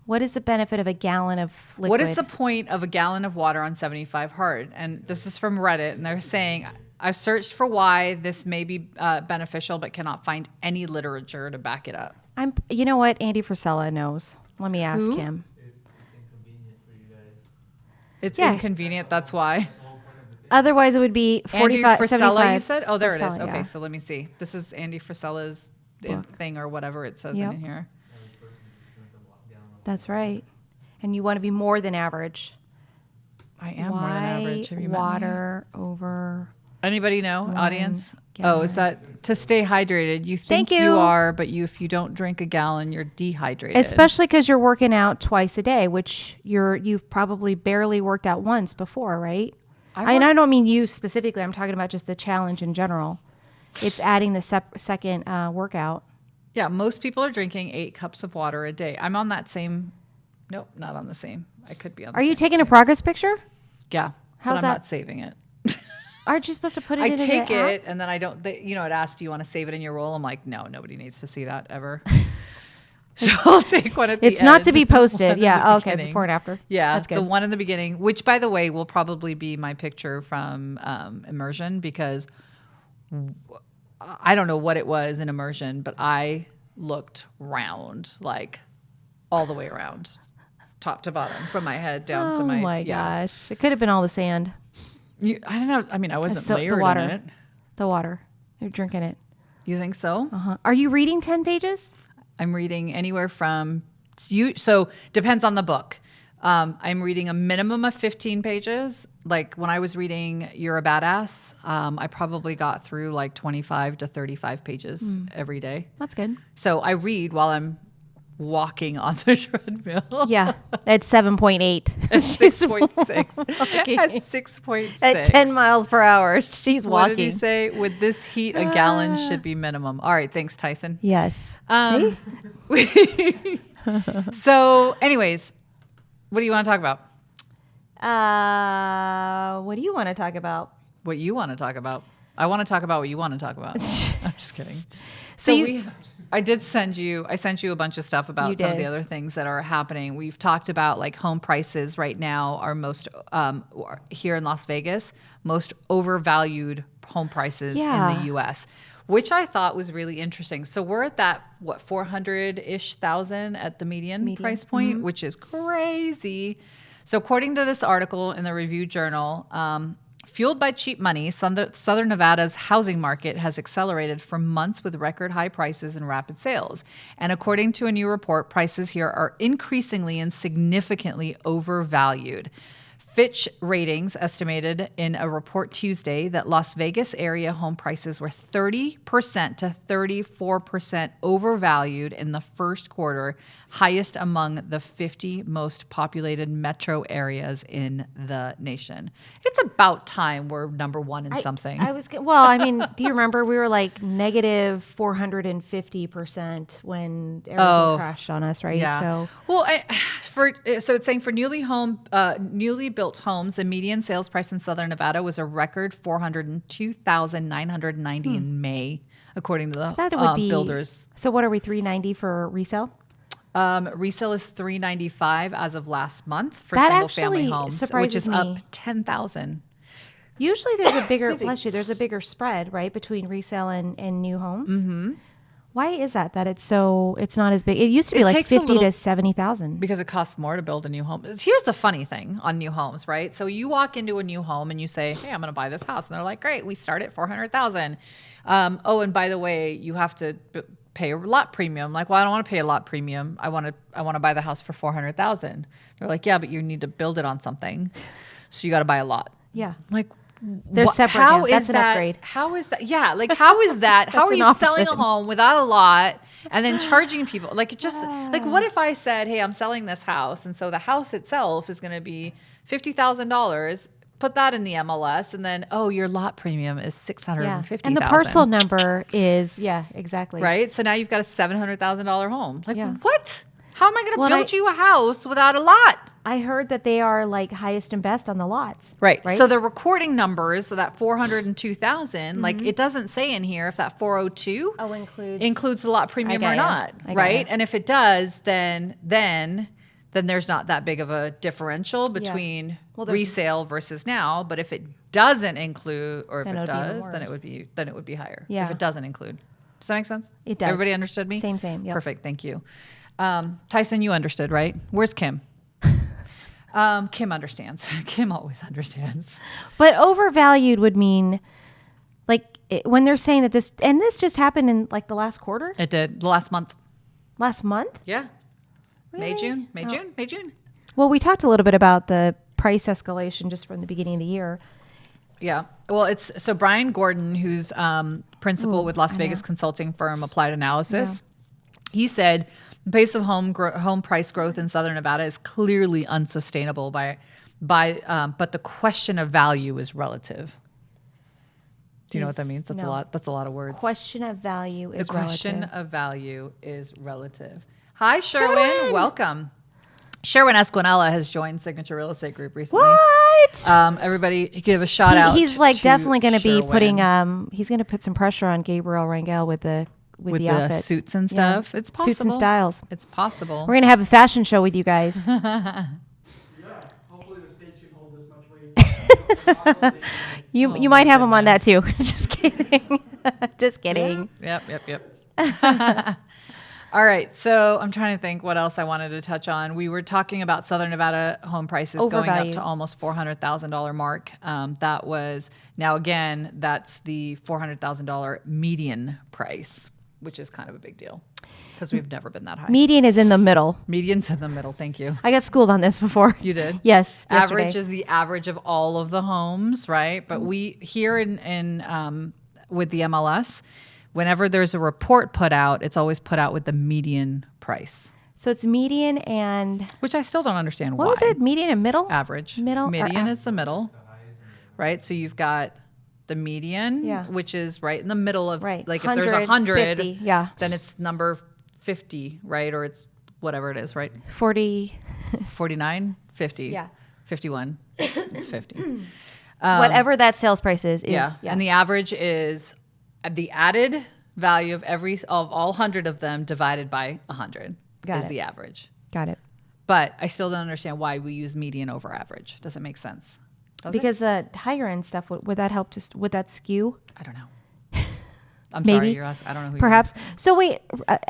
What is the benefit of a gallon of liquid? What is the point of a gallon of water on 75 hard? And this is from Reddit, and they're saying, I've searched for why this may be beneficial, but cannot find any literature to back it up. You know what? Andy Frisella knows. Let me ask Who? him. It's Yeah. inconvenient, that's why. Otherwise, it would be 45, Andy Frisella, 75. you said? Oh, there it is. Frisella, Okay, yeah. so let me see. This is Andy Frisella's thing or whatever it says Yep. in here. That's right. And you want to be more than average. I am more than average. Have you met me? water over... Anybody know, audience? gallon. Oh, is that to stay hydrated? You think Thank you you. are, but if you don't drink a gallon, you're dehydrated. Especially because you're working out twice a day, which you've probably barely worked out once before, right? And I don't mean you specifically. I'm talking about just the challenge in general. It's adding the second workout. Yeah, most people are drinking 8 cups of water a day. I'm on that same. Nope, not on the same. I could be on. Are you taking a progress picture? Yeah. How's but I'm that? not saving it. Aren't you supposed to put it I in take the app? it and then I don't. It asks, do you want to save it in your roll? I'm like, no, nobody needs to see that ever. So I'll take one at the end. It's not to be one posted. in the Yeah. Okay. beginning. Before and after. Yeah, That's good. the one in the beginning, which by the way will probably be my picture from Immersion, because I don't know what it was in Immersion, but I looked round, like all the way around, top to bottom, from my head down to my. Oh my yeah. gosh! It could have been all the sand. I don't know. I mean, I wasn't So- layered the water. in it. The water. You're drinking it. You think so? Are you reading 10 pages? I'm reading anywhere from so depends on the book. I'm reading a minimum of 15 pages. Like when I was reading You're a Badass, I probably got through like 25 to 35 pages every day. That's good. So I read while I'm walking on the treadmill. Yeah. At 7.8. At 6.6. At 6.6. At 10 miles per hour. She's What did he walking. say? With this heat, a gallon should be minimum. All right. Thanks, Tyson. Yes. So anyways, what do you want to talk about? What do you want to talk about? What you want to talk about? I want to talk about what you want to talk about. I'm just kidding. So I sent you a bunch of stuff about You some of the did. other things that are happening. We've talked about like home prices right now are most here in Las Vegas, most overvalued home prices Yeah. in the US, which I thought was really interesting. So we're at that 400-ish thousand at the median price point, Mm-hmm. which is crazy. So according to this article in the Review Journal, fueled by cheap money, Southern Nevada's housing market has accelerated for months with record high prices and rapid sales. And according to a new report, prices here are increasingly and significantly overvalued. Fitch Ratings estimated in a report Tuesday that Las Vegas area home prices were 30% to 34% overvalued in the first quarter, highest among the 50 most populated metro areas in the nation. It's about time we're number one in something. I mean, do you remember we were like negative 450% when everything crashed on us, right? Yeah. So Well, so it's saying for newly built homes, the median sales price in Southern Nevada was a record $402,990 in May, according to that the would be builders. So what are we, $390 for resale? Resale is $395 as of last month for That single family actually homes, which surprises is up me. 10,000. Usually there's a bigger Excuse me. there's a bigger spread, right, between resale and new homes. Mm-hmm. Why is that it's not as big? It used to be It like takes a 50 little- to 70,000. Because it costs more to build a new home. Here's the funny thing on new homes, right? So you walk into a new home and you say, "Hey, I'm going to buy this house," and they're like, "Great, we start at 400,000." Oh, and by the way, you have to pay a lot premium. Like, well, I don't want to pay a lot premium. I want to buy the house for 400,000. They're like, "Yeah, but you need to build it on something, so you got to buy a lot." Yeah. I'm like, They're separate now. That's an upgrade. How is that? Yeah, like how is that? How are an you selling a option. home without a lot and then charging people? Like it just like what if I said, "Hey, I'm selling this house, and so the house itself is going to be $50,000. Put that in the MLS, and then your lot premium is $650,000. And the parcel number is, exactly. right? So now you've got a $700,000 home. Like Yeah. what? How am I going to Well, build you a house without a lot? I heard that they are like highest and best on the lots. Right. Right? So the recording numbers, so that 402,000, Mm-hmm. like it doesn't say in here if that 402 includes the lot premium got or ya. not, I got right? ya. And if it does, then there's not that big of a differential between Well, there's- resale versus now. But if it doesn't include, or if Then it it would be even does, then it worse. would be higher. Yeah. If it doesn't include, does that make sense? It does. Everybody understood me? Same, yep. Perfect. Thank you. Tyson, you understood, right? Where's Kim? Kim understands. Kim always understands. But overvalued would mean when they're saying that this just happened in like the last quarter, It did last month. last month. Yeah. May, Really? June. Well, we talked a little bit about the price escalation just from the beginning of the year. Yeah. Well, it's so Brian Gordon, who's principal with Las Vegas consulting firm Applied Analysis. He said the pace of home price growth in Southern Nevada is clearly unsustainable but the question of value is relative. Do you know what that means? That's No. a lot. That's a lot of words. Question of value is The question relative. of value is relative. Hi, Sherwin. Welcome. Sherwin Esquinella has joined Signature Real Estate Group recently. What? Everybody give a shout out. He's like definitely going to be Sherwin putting. He's going to put some pressure on Gabriel Rangel with the outfits. suits and Yeah. stuff. It's possible. Suits and styles. It's possible. We're going to have a fashion show with you guys. Yeah, hopefully the stage can hold this much weight. You might have him on that too. Just kidding. Just kidding. Yep. All right. So I'm trying to think what else I wanted to touch on. We were talking about Southern Nevada home prices going up Overvalued. to almost $400,000 mark. That was now again, that's the $400,000 median price, which is kind of a big deal because we've never been that high. Median is in the middle. Median's in the middle. Thank you. I got schooled on this before. You did? Yes. Average yesterday. is the average of all of the homes, right? But we here in with the MLS, whenever there's a report put out, it's always put out with the median price, So it's median and which I still don't understand what why. was it? Median and middle? Average. Middle or Median av- is the middle, right? So you've got the median, Yeah. which is right in the middle of Right. like if there's 100, 100, 50, yeah. then it's number 50, right? Or it's whatever it is, right? 40. 49, 50, Yeah. 51. It's 50. Whatever that sales price is. Yeah. And the average is the added value of all 100 of them divided by 100 Got is it. the average. Got it. But I still don't understand why we use median over average. Does it make sense? Does it? Because the higher end stuff, would that help would that skew? I don't know. I'm Maybe. sorry, you're asking. I don't know who Perhaps. you're asking. So wait,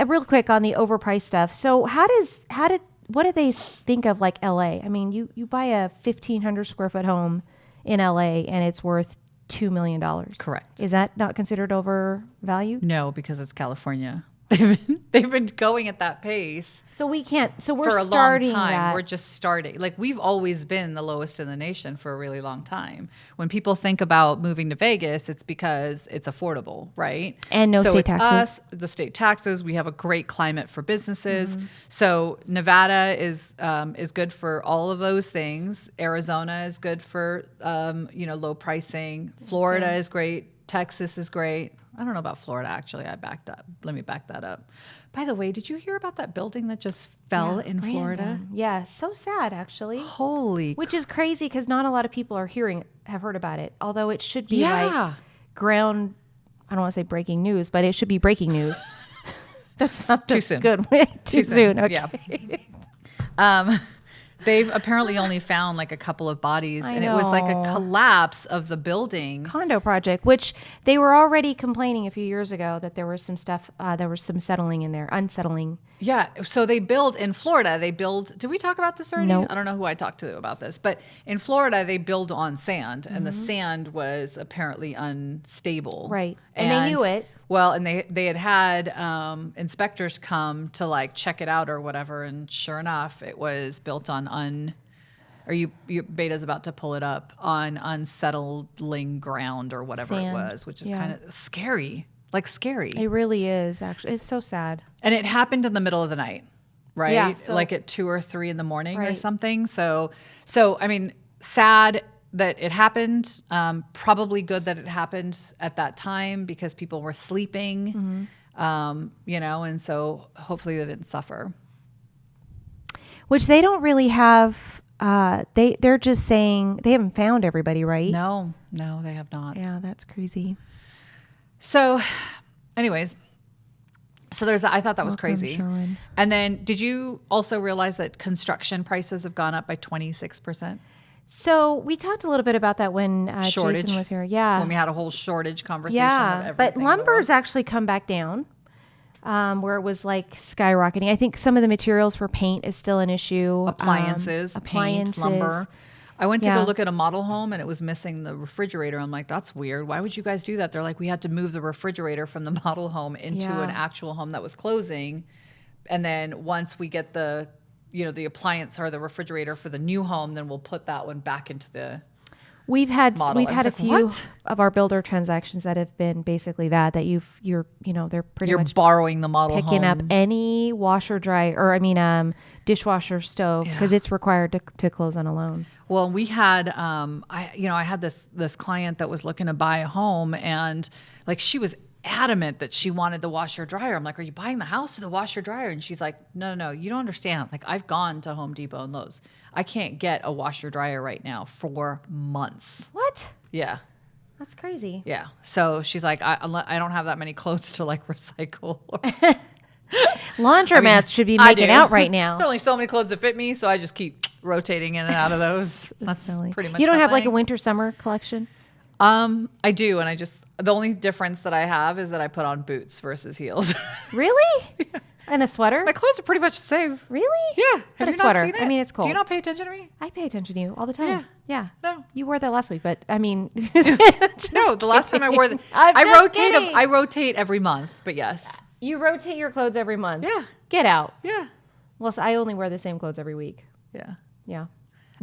real quick on the overpriced stuff. So what did they think of like LA? I mean, you buy a 1,500 square foot home in LA and it's worth $2 million. Correct. Is that not considered overvalued? No, because it's California. They've been going at that pace So we can't. So we're for a long starting time. that. We're just starting. Like we've always been the lowest in the nation for a really long time. When people think about moving to Vegas, it's because it's affordable, right? And no so state it's taxes. Us, the state taxes. We have a great climate for businesses. So Nevada is good for all of those things. Arizona is good for low pricing. Florida is great. Texas is great. I don't know about Florida, actually. I backed up. Let me back that up. By the way, did you hear about that building that just fell in Florida? Random. Yeah, so sad actually. Holy Which is crazy because not a lot of people have heard about it. Although it should be Yeah. like ground. I don't want to say breaking news, but it should be breaking news. That's not Too the soon. Good way. Too soon. Okay. Yeah. they've apparently only found like a couple of bodies, I and it was like a know. collapse of the building. Condo project, which they were already complaining a few years ago that there was some stuff, there was some settling in there, unsettling. Yeah. So they build in Florida. Did we talk about this already? Nope. I don't know who I talked to about this, but in Florida, they build on sand, and the sand was apparently unstable. Right. And they knew it. Well, and they had inspectors come to like check it out or whatever. And sure enough, it was built on Beta's about to pull it up, on unsettling ground or whatever Sand. it was, which is Yeah. kind of scary. Like scary. It really is, actually. It's so sad. And it happened in the middle of the night, right? Yeah, so- like at 2 or 3 in the morning or Right. something. So I mean, sad that it happened. Probably good that it happened at that time because people were sleeping, and so hopefully they didn't suffer. Which they don't really have, they're just saying, they haven't found everybody, right? No, they have not. Yeah, that's crazy. So anyways, I thought that was Welcome, crazy. Sherwin. And then did you also realize that construction prices have gone up by 26%? So we talked a little bit about that when Shortage. Jason was here. Yeah. When we had a whole shortage conversation of Yeah. everything. But in the world. lumber's actually come back down, where it was like skyrocketing. I think some of the materials for paint is still an issue. Appliances, paint, lumber. I went to Yeah. go look at a model home and it was missing the refrigerator. I'm like, that's weird. Why would you guys do that? They're like, we had to move the refrigerator from the model home into Yeah. an actual home that was closing. And then once we get the appliance or the refrigerator for the new home, then we'll put that one back into the We've had model. I was a like, few what? of our builder transactions that have been basically that you're they're pretty You're much borrowing the model picking home. up any washer dryer dishwasher stove because it's required to close on a loan. Well, we had, I had this client that was looking to buy a home, and like she was adamant that she wanted the washer dryer. I'm like, are you buying the house or the washer dryer? And she's like, no, you don't understand. Like I've gone to Home Depot and Lowe's. I can't get a washer dryer right now for months. What? Yeah. That's crazy. Yeah. So she's like, I don't have that many clothes to like recycle. Laundromats should be I making do. out right now. There are only so many clothes that fit me, so I just keep rotating in and out of those. That's Silly. pretty much You don't my have like a thing. winter summer collection? I do, and the only difference that I have is that I put on boots versus heels. Really? And a sweater? My clothes are pretty much the same. Really? Yeah. But Have a you not sweater. seen it? I mean, it's cold. Do you not pay attention to me? I pay attention to you all the time. Yeah. No. You wore that last week, but I mean, No, the last time I wore them, I'm I just rotate them. kidding. I rotate every month, but yes. You rotate your clothes every month. Yeah. Get out. Yeah. Well, so I only wear the same clothes every week. Yeah. Yeah.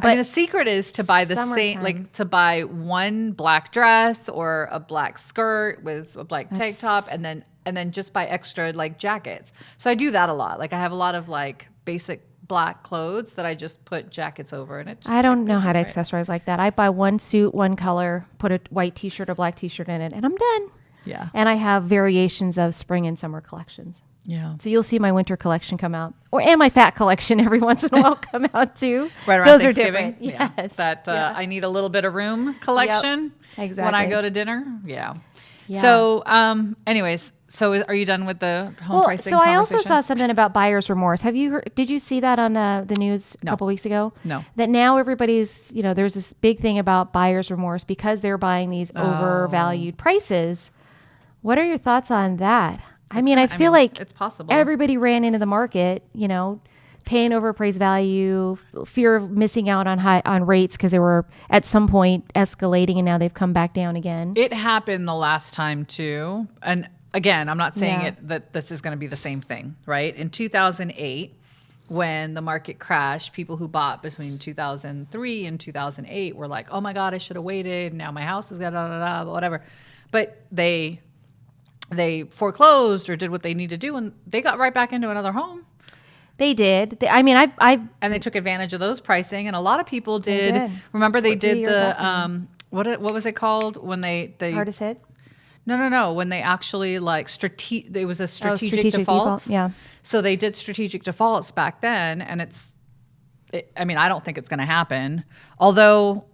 I mean, the secret is to buy the same, summertime. like to buy one black dress or a black skirt with a black tank top, and then just buy extra like jackets. So I do that a lot. Like I have a lot of like basic black clothes that I just put jackets over, and it. Just, I don't know how to accessorize like that. I buy one suit, one color, put a white t-shirt or black t-shirt in it, and I'm done. Yeah. And I have variations of spring and summer collections. Yeah. So you'll see my winter collection come out, and my fat collection every once in a while come out too. Right around Those are Thanksgiving. different. Yeah. Yes. That Yeah. I need a little bit of room collection. When I Exactly. go to dinner. Yeah. Yeah. So, anyways, so are you done with the home pricing? So I also conversation? saw something about buyer's remorse. Did you see that on the news a couple weeks ago? No. That now everybody's, there's this big thing about buyer's remorse because they're buying these overvalued prices. What are your thoughts on that? I feel like it's possible. everybody ran into the market, paying over appraised value, fear of missing out on rates because they were at some point escalating and now they've come back down again. It happened the last time too. And again, I'm not saying Yeah. that this is going to be the same thing, right? In 2008, when the market crashed, people who bought between 2003 and 2008 were like, oh my God, I should have waited. Now my house is whatever. But they foreclosed or did what they need to do and they got right back into another home. They did. I And they took advantage of those pricing, and a lot of people did. did. Remember, they What do did years the after? what was it called when they hardest hit. no when they actually like it was a strategic default. Yeah. So they did strategic defaults back then, and I don't think it's going to happen. Although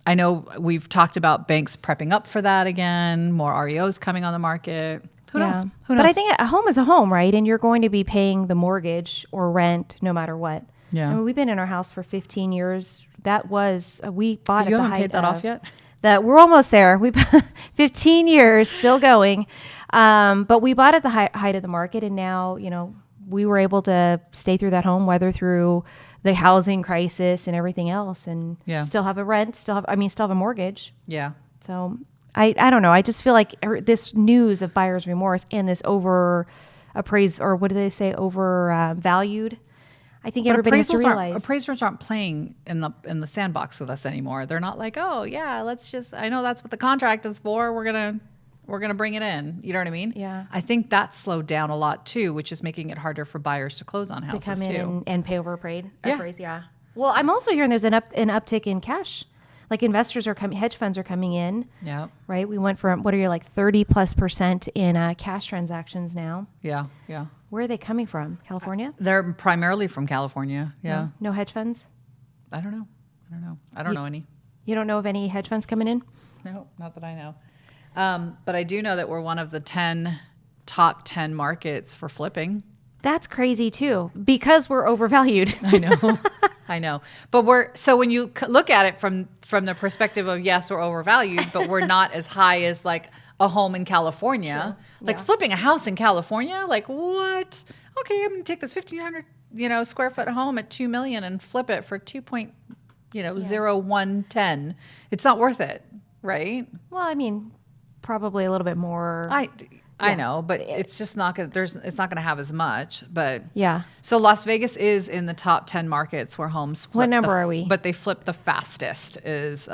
I know we've talked about banks prepping up for that again, more REOs coming on the market. Who knows? Who knows? But I think a home is a home, right? And you're going to be paying the mortgage or rent no matter what. Yeah. I mean, we've been in our house for 15 years. That was, we bought at You the haven't height paid that of- off yet? That we're almost there. We 15 years still going, but we bought at the height of the market, and now we were able to stay through that home, weather through the housing crisis and everything else, and Yeah. still have a rent, still have a mortgage. Yeah. So I don't know. I just feel like this news of buyer's remorse and this over appraised, or what do they say, over valued. I think everybody has to realize. Appraisers aren't playing in the sandbox with us anymore. They're not like, oh yeah, I know that's what the contract is for. We're gonna bring it in. You know what I mean? Yeah. I think that slowed down a lot too, which is making it harder for buyers to close on to houses come in too. and pay over Yeah. appraise. Yeah. Well, I'm also hearing there's an uptick in cash. Like investors are coming, hedge funds are coming in, Yeah. right? We went from, what are you, like 30+% in cash transactions now. Yeah. Yeah. Where are they coming from? California? They're primarily from California. Yeah. No hedge funds? I don't know. I don't know any. You don't know of any hedge funds coming in? No, not that I know. But I do know that we're one of the top 10 markets for flipping. That's crazy too, because we're overvalued. I know. I know. But when you look at it from the perspective of, yes, we're overvalued, but we're not as high as like a home in California. Like flipping a house in California, like what? Okay, I'm going to take this 1,500, square foot home at $2 million and flip it for 2.0110. It's not worth it, right? Well, I mean, probably a little bit more. I know, but it's just not going to, it's not going to have as much, but Yeah. So Las Vegas is in the top 10 markets where homes flip. What number are we? But they flip the fastest is,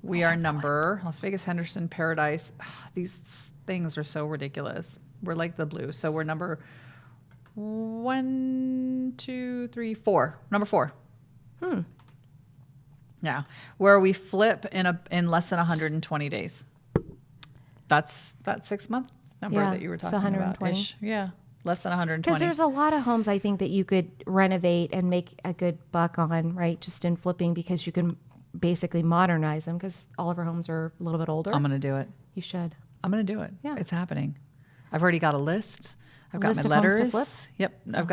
we are number, Las Vegas, Henderson, Paradise. These things are so ridiculous. We're like the blue. So we're number 4. Number 4. Yeah. Where we flip in less than 120 days. That's that 6-month number Yeah, that you were it's talking 120. about. Yeah. Less than 120. Because there's a lot of homes I think that you could renovate and make a good buck on, right? Just in flipping, because you can basically modernize them, because all of our homes are a little bit older. I'm going to do it. You should. I'm going to do it. Yeah. It's happening. I've already got a list. I've got List my of homes to letters. flip? Yep. I've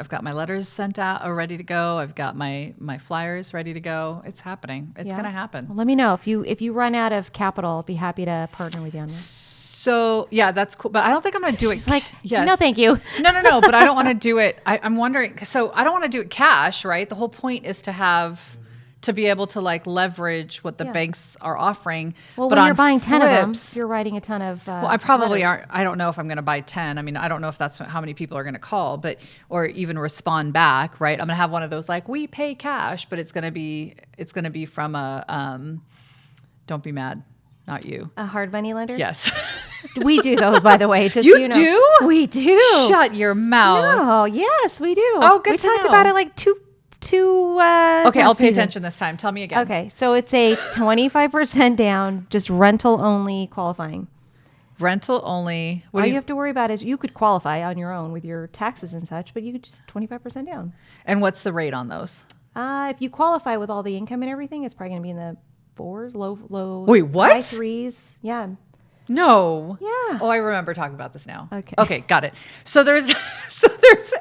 got my letters sent out or ready to go. I've got my flyers ready to go. It's happening. It's Yeah. going to happen. Well, let me know if you run out of capital. I'll be happy to partner with you on this. So yeah, that's cool. But I don't think I'm going to do it. She's like, yes. no, thank you. No. But I don't want to do it. I'm wondering. So I don't want to do it cash, right? The whole point is to be able to like leverage what the Yeah. banks are offering. Well, but when on you're buying 10 of them, flips- you're writing a ton of. Well, I probably letters. aren't. I don't know if I'm going to buy 10. I mean, I don't know if that's how many people are going to call, or even respond back, right? I'm going to have one of those like, we pay cash, but it's going to be from a, don't be mad, not you. A hard money lender? Yes. We do those, by the way. Just You so you know. do? We do. Shut your mouth. Oh, yes, we do. Oh, good We to talked know. about it like two. Okay, I'll pay seasons. attention this time. Tell me again. Okay, so it's a 25% down, just rental only qualifying. Rental only. What All do you you, have to worry about is you could qualify on your own with your taxes and such, but you could just 25% down. and what's the rate on those? If you qualify with all the income and everything, it's probably going to be in the 4s, low. Wait, what? High 3s. Yeah. No. Yeah. Oh, I remember talking about this now. Okay. Okay, got it. So there's,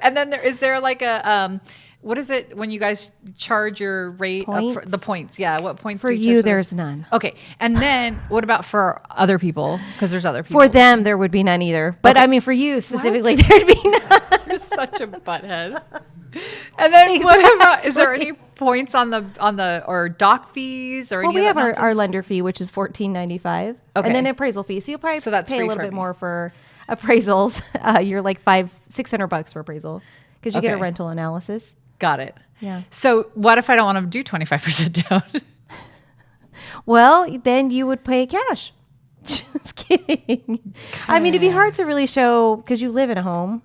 and then is there like a, what is it when you guys charge your rate up for Points? the points? Yeah. What points For do you you, charge there's none. Okay. And then what about for other people? Because there's other people. For them, there would be none either. But I mean, for you specifically, What? there'd be none. You're such a butthead. And then what about, is there any points on the or dock fees or Well, any we of have that our nonsense? lender fee, which is $14.95, Okay. and then appraisal fee. So you'll probably So that's pay a free little for- bit more for appraisals. You're like $600 for appraisal because you get a Okay. rental analysis. Got it. Yeah. So what if I don't want to do 25% down? Well, then you would pay cash. Just kidding. I mean, it'd be hard to really show because you live in a home.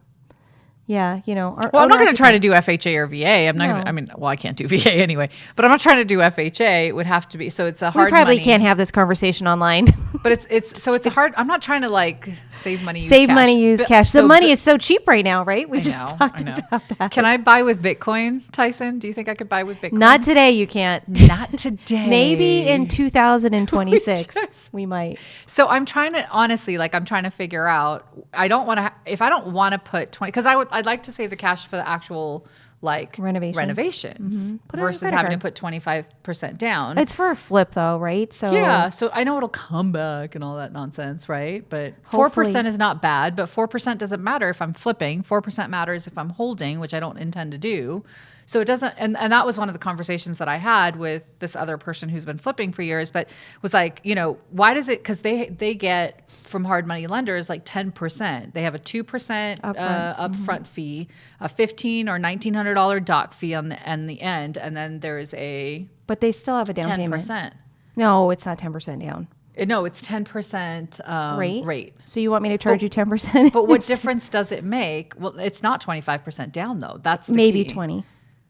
Yeah, you know. Well, I'm not going to try to do FHA or VA. I'm not. No. Gonna, I mean, well, I can't do VA anyway. But I'm not trying to do FHA. It would have to be. So it's a We hard. probably money, can't have this conversation online. But it's a hard. I'm not trying to like save money. Use Save cash. money, use But- cash. The so money bi- is so cheap right now, right? We I just know, talked I know. about that. Can I buy with Bitcoin, Tyson? Do you think I could buy with Bitcoin? Not today. You can't. Not today. Maybe in 2026 Just- we might. So I'm trying to honestly, like, I'm trying to figure out. I don't want to. If I don't want to put 20, because I I'd like to save the cash for the actual like renovations Put it on versus credit having to card. put 25% down. It's for a flip though, right? So Yeah, so I know it'll come back and all that nonsense, right? But Hopefully. 4% is not bad, but 4% doesn't matter if I'm flipping. 4% matters if I'm holding, which I don't intend to do. So it doesn't, and that was one of the conversations that I had with this other person who's been flipping for years, but was like, you know, why does it, because they get from hard money lenders like 10%. They have a 2% upfront fee, a $1,500 or $1,900 doc fee on the end, and then there's a but they still have a down 10%. payment. No, it's not 10% down. No, it's 10% rate. So you want me to charge you 10%? But what difference does it make? Well, it's not 25% down though. That's the maybe key. 20.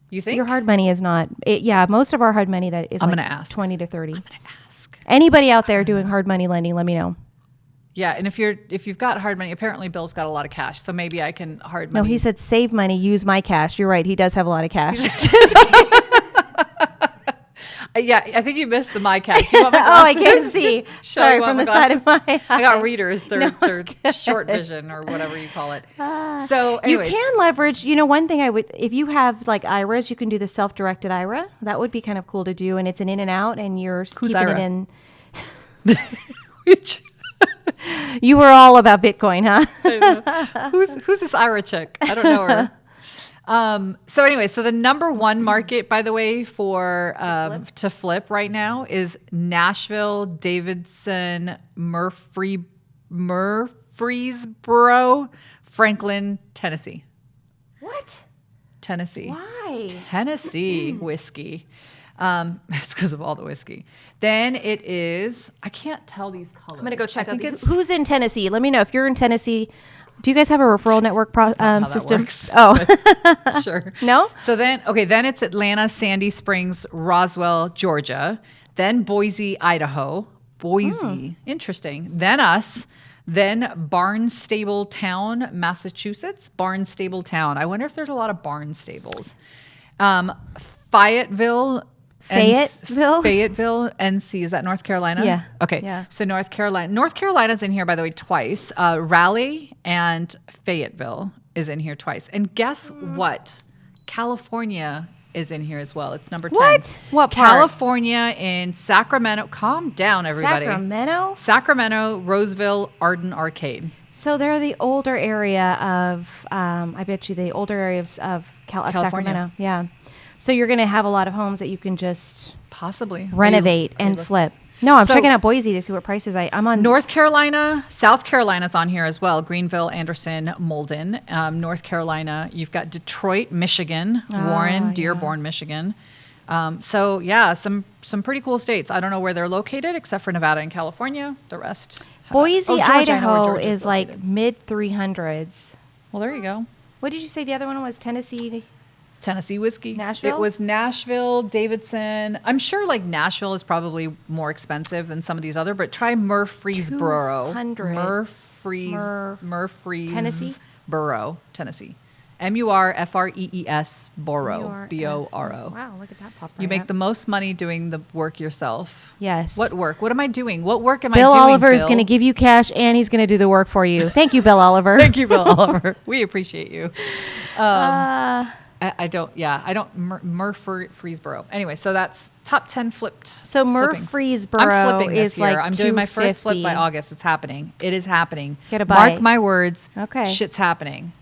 You think? Your hard money is not. Yeah, most of our hard money that is I'm like gonna ask. 20 to 30. I'm gonna ask. Anybody out there doing hard money lending, let me know. Yeah, and if you've got hard money, apparently Bill's got a lot of cash, so maybe I can hard No, money. he said save money, use my cash. You're right. He does have a lot of cash. Yeah, I think you missed the my cash. Do you want my Oh, I glasses? can't see. Show Sorry, you from my the side of my glasses? I got eye. readers. They're short vision or whatever you call it. So, You anyways, can leverage, one thing I would, if you have like IRAs, you can do the self-directed IRA. That would be kind of cool to do. And it's an in and out and you're Who's keeping IRA? it in. Which- You were all about Bitcoin, huh? who's this Ira chick? I don't know her. So anyway, so the number one market, by the way, for to flip right now is Nashville, Davidson, Murfreesboro, Franklin, Tennessee. What? Tennessee. Why? Tennessee whiskey. It's because of all the whiskey. Then it is, I can't tell these colors. I'm going to go check I out think it's who's in Tennessee. Let me know if you're in Tennessee. Do you guys have a referral network how that system? works. Oh, sure. No? So then it's Atlanta, Sandy Springs, Roswell, Georgia, then Boise, Idaho. Boise, interesting. Then us, then Barnstable Town, Massachusetts. Barnstable Town. I wonder if there's a lot of Barnstables. Fayetteville. Fayetteville, NC. Is that North Carolina? Yeah. Okay. Yeah. So North Carolina's in here, by the way, twice. Raleigh and Fayetteville is in here twice. And guess what? California is in here as well. It's number 10. What? What part? California in Sacramento. Calm down, everybody. Sacramento, Roseville, Arden Arcade. So they're the older area of, I bet you the older areas of California. Sacramento. Yeah. So you're going to have a lot of homes that you can just Possibly. renovate Are you and looking? flip. No, I'm So- checking out Boise to see what prices I'm on. North Carolina, South Carolina's on here as well. Greenville, Anderson, Molden. North Carolina, you've got Detroit, Michigan, Warren, Dearborn, Michigan. So yeah, some pretty cool states. I don't know where they're located except for Nevada and California. The rest. Boise, Georgia, I know where Idaho Georgia's is like located. mid 300s. Well, there you go. What did you say the other one was? Tennessee? Tennessee whiskey. Nashville? It was Nashville, Davidson. I'm sure like Nashville is probably more expensive than some of these other, but try Murfreesboro. 200. Murfreesboro, Tennessee? Tennessee. Murfrees Boro. B-O-R-O. Wow, look at that pop. You make the most money doing the work yourself. Yes. What work? What am I doing? What work am Bill I doing? Oliver is Bill? going to give you cash and he's going to do the work for you. Thank you, Bill Oliver. Thank you, Bill Oliver. We appreciate you. Uh, I don't Murfreesboro. Anyway, so that's top 10 flipped. So flippings. Murfreesboro I'm flipping this is year. like I'm doing my first flip by 250. August. It's happening. It is happening. Gotta buy Mark it. my words. Okay. Shit's happening.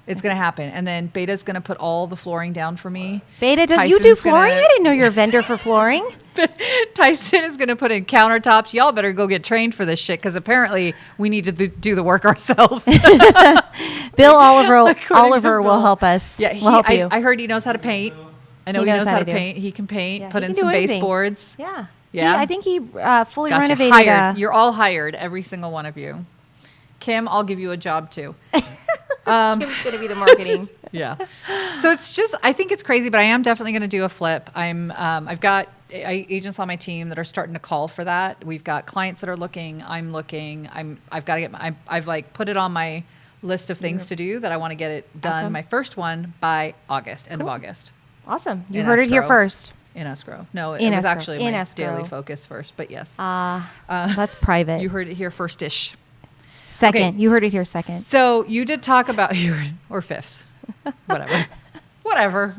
It's going to happen. And then Beta's going to put all the flooring down for me. Beta, you do Tyson's flooring? gonna- I didn't know you're a vendor for flooring. Tyson is going to put in countertops. Y'all better go get trained for this shit because apparently we need to do the work ourselves. Bill Oliver According to will Bill. help us. Yeah, We'll help you. I heard he knows how to paint. I know he knows how to do. paint. He can paint. Yeah, Put he in can some do anything. baseboards. Yeah. Yeah? I think he fully Gotcha. renovated. Hired. You're all hired, every single one of you. Kim, I'll give you a job too. Kim's going to be the marketing. Yeah. So it's just, I think it's crazy, but I am definitely going to do a flip. I've got agents on my team that are starting to call for that. We've got clients that are looking. I'm looking. I've got to get. I've like put it on my list of things to do that I want to get it done. Okay. My first one by August, end of August. Awesome. You In heard it here escrow. first. In escrow. No, it In was escrow. actually In my escrow. daily focus first, but yes. That's private. You heard it here first-ish. Second. Okay. You heard it here second. So you did talk about or fifth, whatever,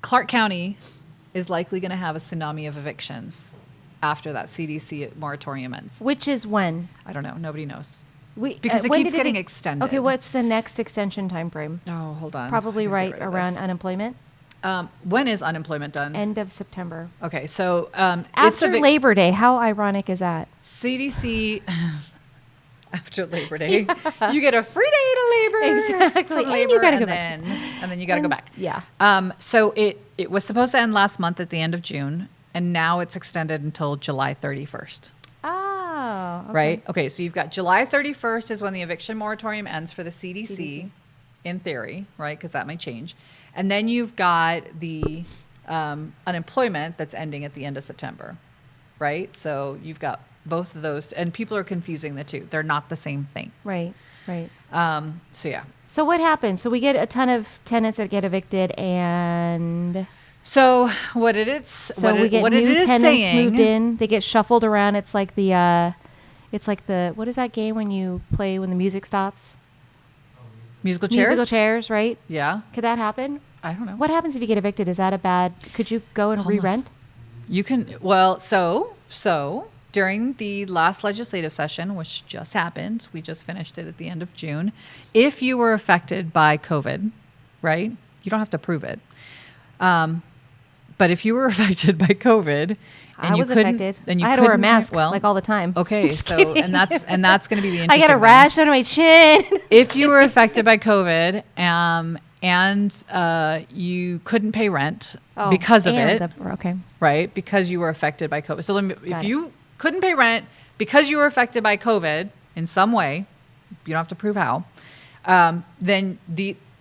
Clark County is likely going to have a tsunami of evictions after that CDC moratorium ends. Which is when? I don't know. Nobody knows. Because it keeps getting extended. Okay, what's the next extension time frame? Oh, hold on. Probably I gotta right get rid of around this. unemployment. When is unemployment done? End of September. Okay, so it's After Labor Day. How ironic is that? CDC after Labor Day. You get a free day to labor. Exactly. From And labor, you gotta and go back. then you got to go back. Yeah. So it was supposed to end last month at the end of June, and now it's extended until July 31st. Oh. Okay. Right? Okay, so you've got July 31st is when the eviction moratorium ends for the CDC, in theory, right? Because that might change. And then you've got the unemployment that's ending at the end of September, right? So you've got both of those, and people are confusing the two. They're not the same thing. Right. Right. So yeah. So what happens? So we get a ton of tenants that get evicted, and So what it is? so what we it, get what new it is tenants saying? moved in. They get shuffled around. It's like the what is that game when you play when the music stops? Musical chairs. Musical chairs, right? Yeah. Could that happen? I don't know. What happens if you get evicted? Is that a bad? Could you go and Homeless. re-rent? You can. Well, so during the last legislative session, which just happened, we just finished it at the end of June. If you were affected by COVID, right? You don't have to prove it. But if you were affected by COVID, and I you was couldn't, affected. and you I had to wear a couldn't- mask well, like all the time. Okay, Just so kidding. and that's going to be the I interesting got a thing. rash on my chin. If you were affected by COVID, and you couldn't pay rent Oh, because of and it, okay. right? Because you were affected by COVID. So if Got it. you couldn't pay rent because you were affected by COVID in some way, you don't have to prove how, then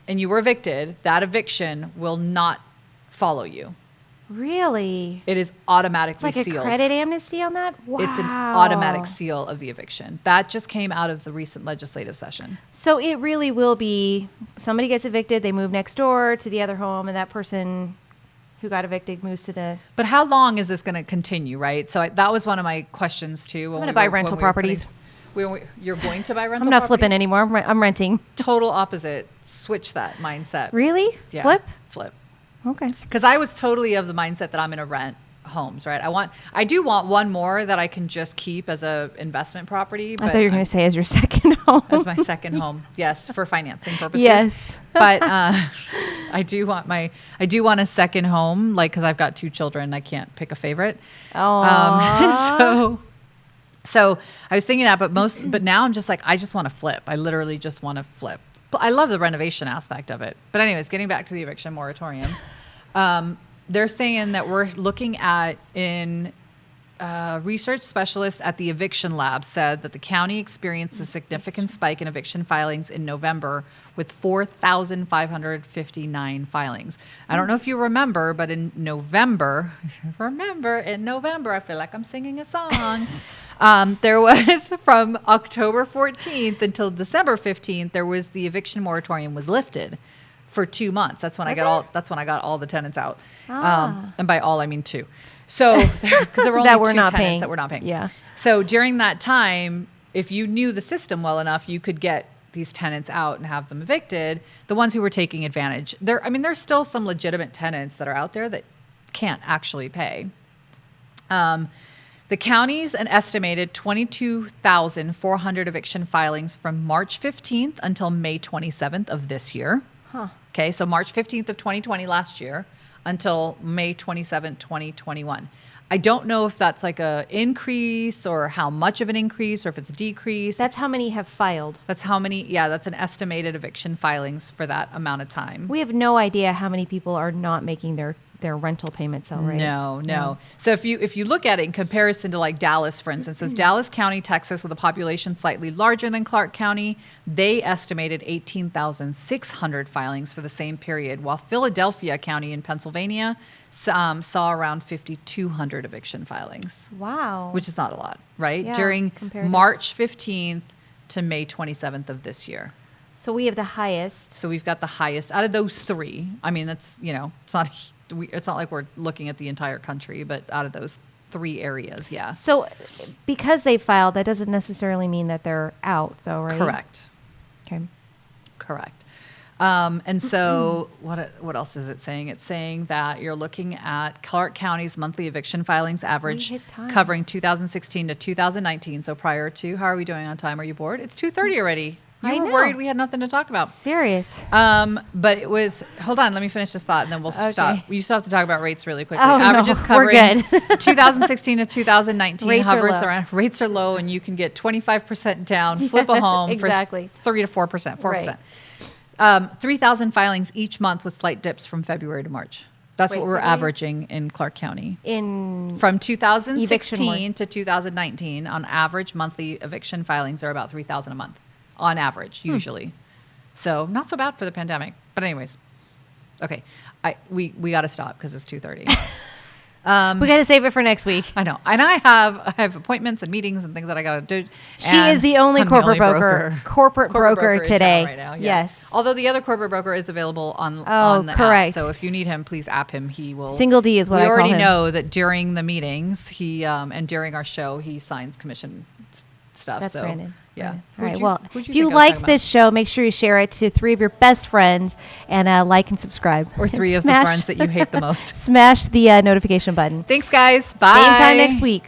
and you were evicted, that eviction will not follow you. Really? It is automatically It's like sealed. a credit amnesty on that? Wow. It's an automatic seal of the eviction. That just came out of the recent legislative session. So it really will be somebody gets evicted, they move next door to the other home, and that person who got evicted moves to the. But how long is this going to continue, right? So that was one of my questions too. I'm gonna buy rental properties. You're going to buy rental I'm not flipping properties? anymore. I'm renting. Total opposite. Switch that mindset. Really? Yeah. Flip? Flip. Okay. Because I was totally of the mindset that I'm going to rent homes, right? I do want one more that I can just keep as a investment property. I thought you were going to say as your second home. as my second home. Yes, for financing purposes. Yes. But I do want a second home, like, because I've got 2 children, I can't pick a favorite. Oh. So I was thinking that, but now I'm just like, I just want to flip. I literally just want to flip. But I love the renovation aspect of it. But anyways, getting back to the eviction moratorium, they're saying that we're looking at research specialists at the eviction lab said that the county experienced a significant spike in eviction filings in November with 4,559 filings. I don't know if you remember, but in November, I feel like I'm singing a song. There was from October 14th until December 15th, there was the eviction moratorium was lifted for 2 months. That's when I got all the tenants out. And by all, I mean 2. So, because there were only That 2 we're not tenants paying. that were not paying. Yeah. So during that time, if you knew the system well enough, you could get these tenants out and have them evicted. The ones who were taking advantage, there's still some legitimate tenants that are out there that can't actually pay. The county's an estimated 22,400 eviction filings from March 15th until May 27th of this year. Huh. Okay, so March 15th of 2020 last year until May 27th, 2021. I don't know if that's like a increase or how much of an increase or if it's a decrease. That's how many have filed. That's how many, that's an estimated eviction filings for that amount of time. We have no idea how many people are not making their rental payments out, right? No. So if you look at it in comparison to like Dallas, for instance, as Dallas County, Texas, with a population slightly larger than Clark County, they estimated 18,600 filings for the same period, while Philadelphia County in Pennsylvania saw around 5,200 eviction filings, Wow. which is not a lot, right? Yeah, During compared to- March 15th to May 27th of this year. So we have the highest. So we've got the highest out of those 3. I mean, that's, it's not like we're looking at the entire country, but out of those 3 areas. Yeah. So because they filed, that doesn't necessarily mean that they're out, though, right? Correct. Okay. Correct. And so what else is it saying? It's saying that you're looking at Clark County's monthly eviction filings average hit time. covering 2016 to 2019. So prior to, how are we doing on time? Are you bored? It's 2:30 already. You I were know. worried we had nothing to talk about. Serious. But it was, hold on, let me finish this thought and then we'll stop. You still have to talk about rates really quickly. Oh, no, Averages we're covering good. 2016 to 2019 Rates are hovers low. around, rates are low and you can get 25% down, flip a home exactly. for 3 to 4%, 4%. Right. 3,000 filings each month with slight dips from February to March. That's Wait, what we're say that averaging in Clark County. In From 2016 Eviction to 2019, on average, monthly eviction filings are about 3,000 a month, on average, usually. So not so bad for the pandemic. But anyways, okay, we got to stop because it's 2:30. we got to save it for next week. I know, and I have appointments and meetings and things that I got to do. She and is the only I'm corporate broker in today. town right now, Yes. Although the other corporate broker is available on the correct. app, so if you need him, please app him. He will. Single D is what we I call already him. know that during the meetings, he and during our show, he signs commission stuff. That's so Brandon. yeah. All right. Well, Who'd if think I you was liked talking this show, make sure you share it to 3 of your best friends and like and subscribe. about? Or 3 of the Smash- friends that you hate the most. Smash the notification button. Thanks, guys. Bye. Same time next week.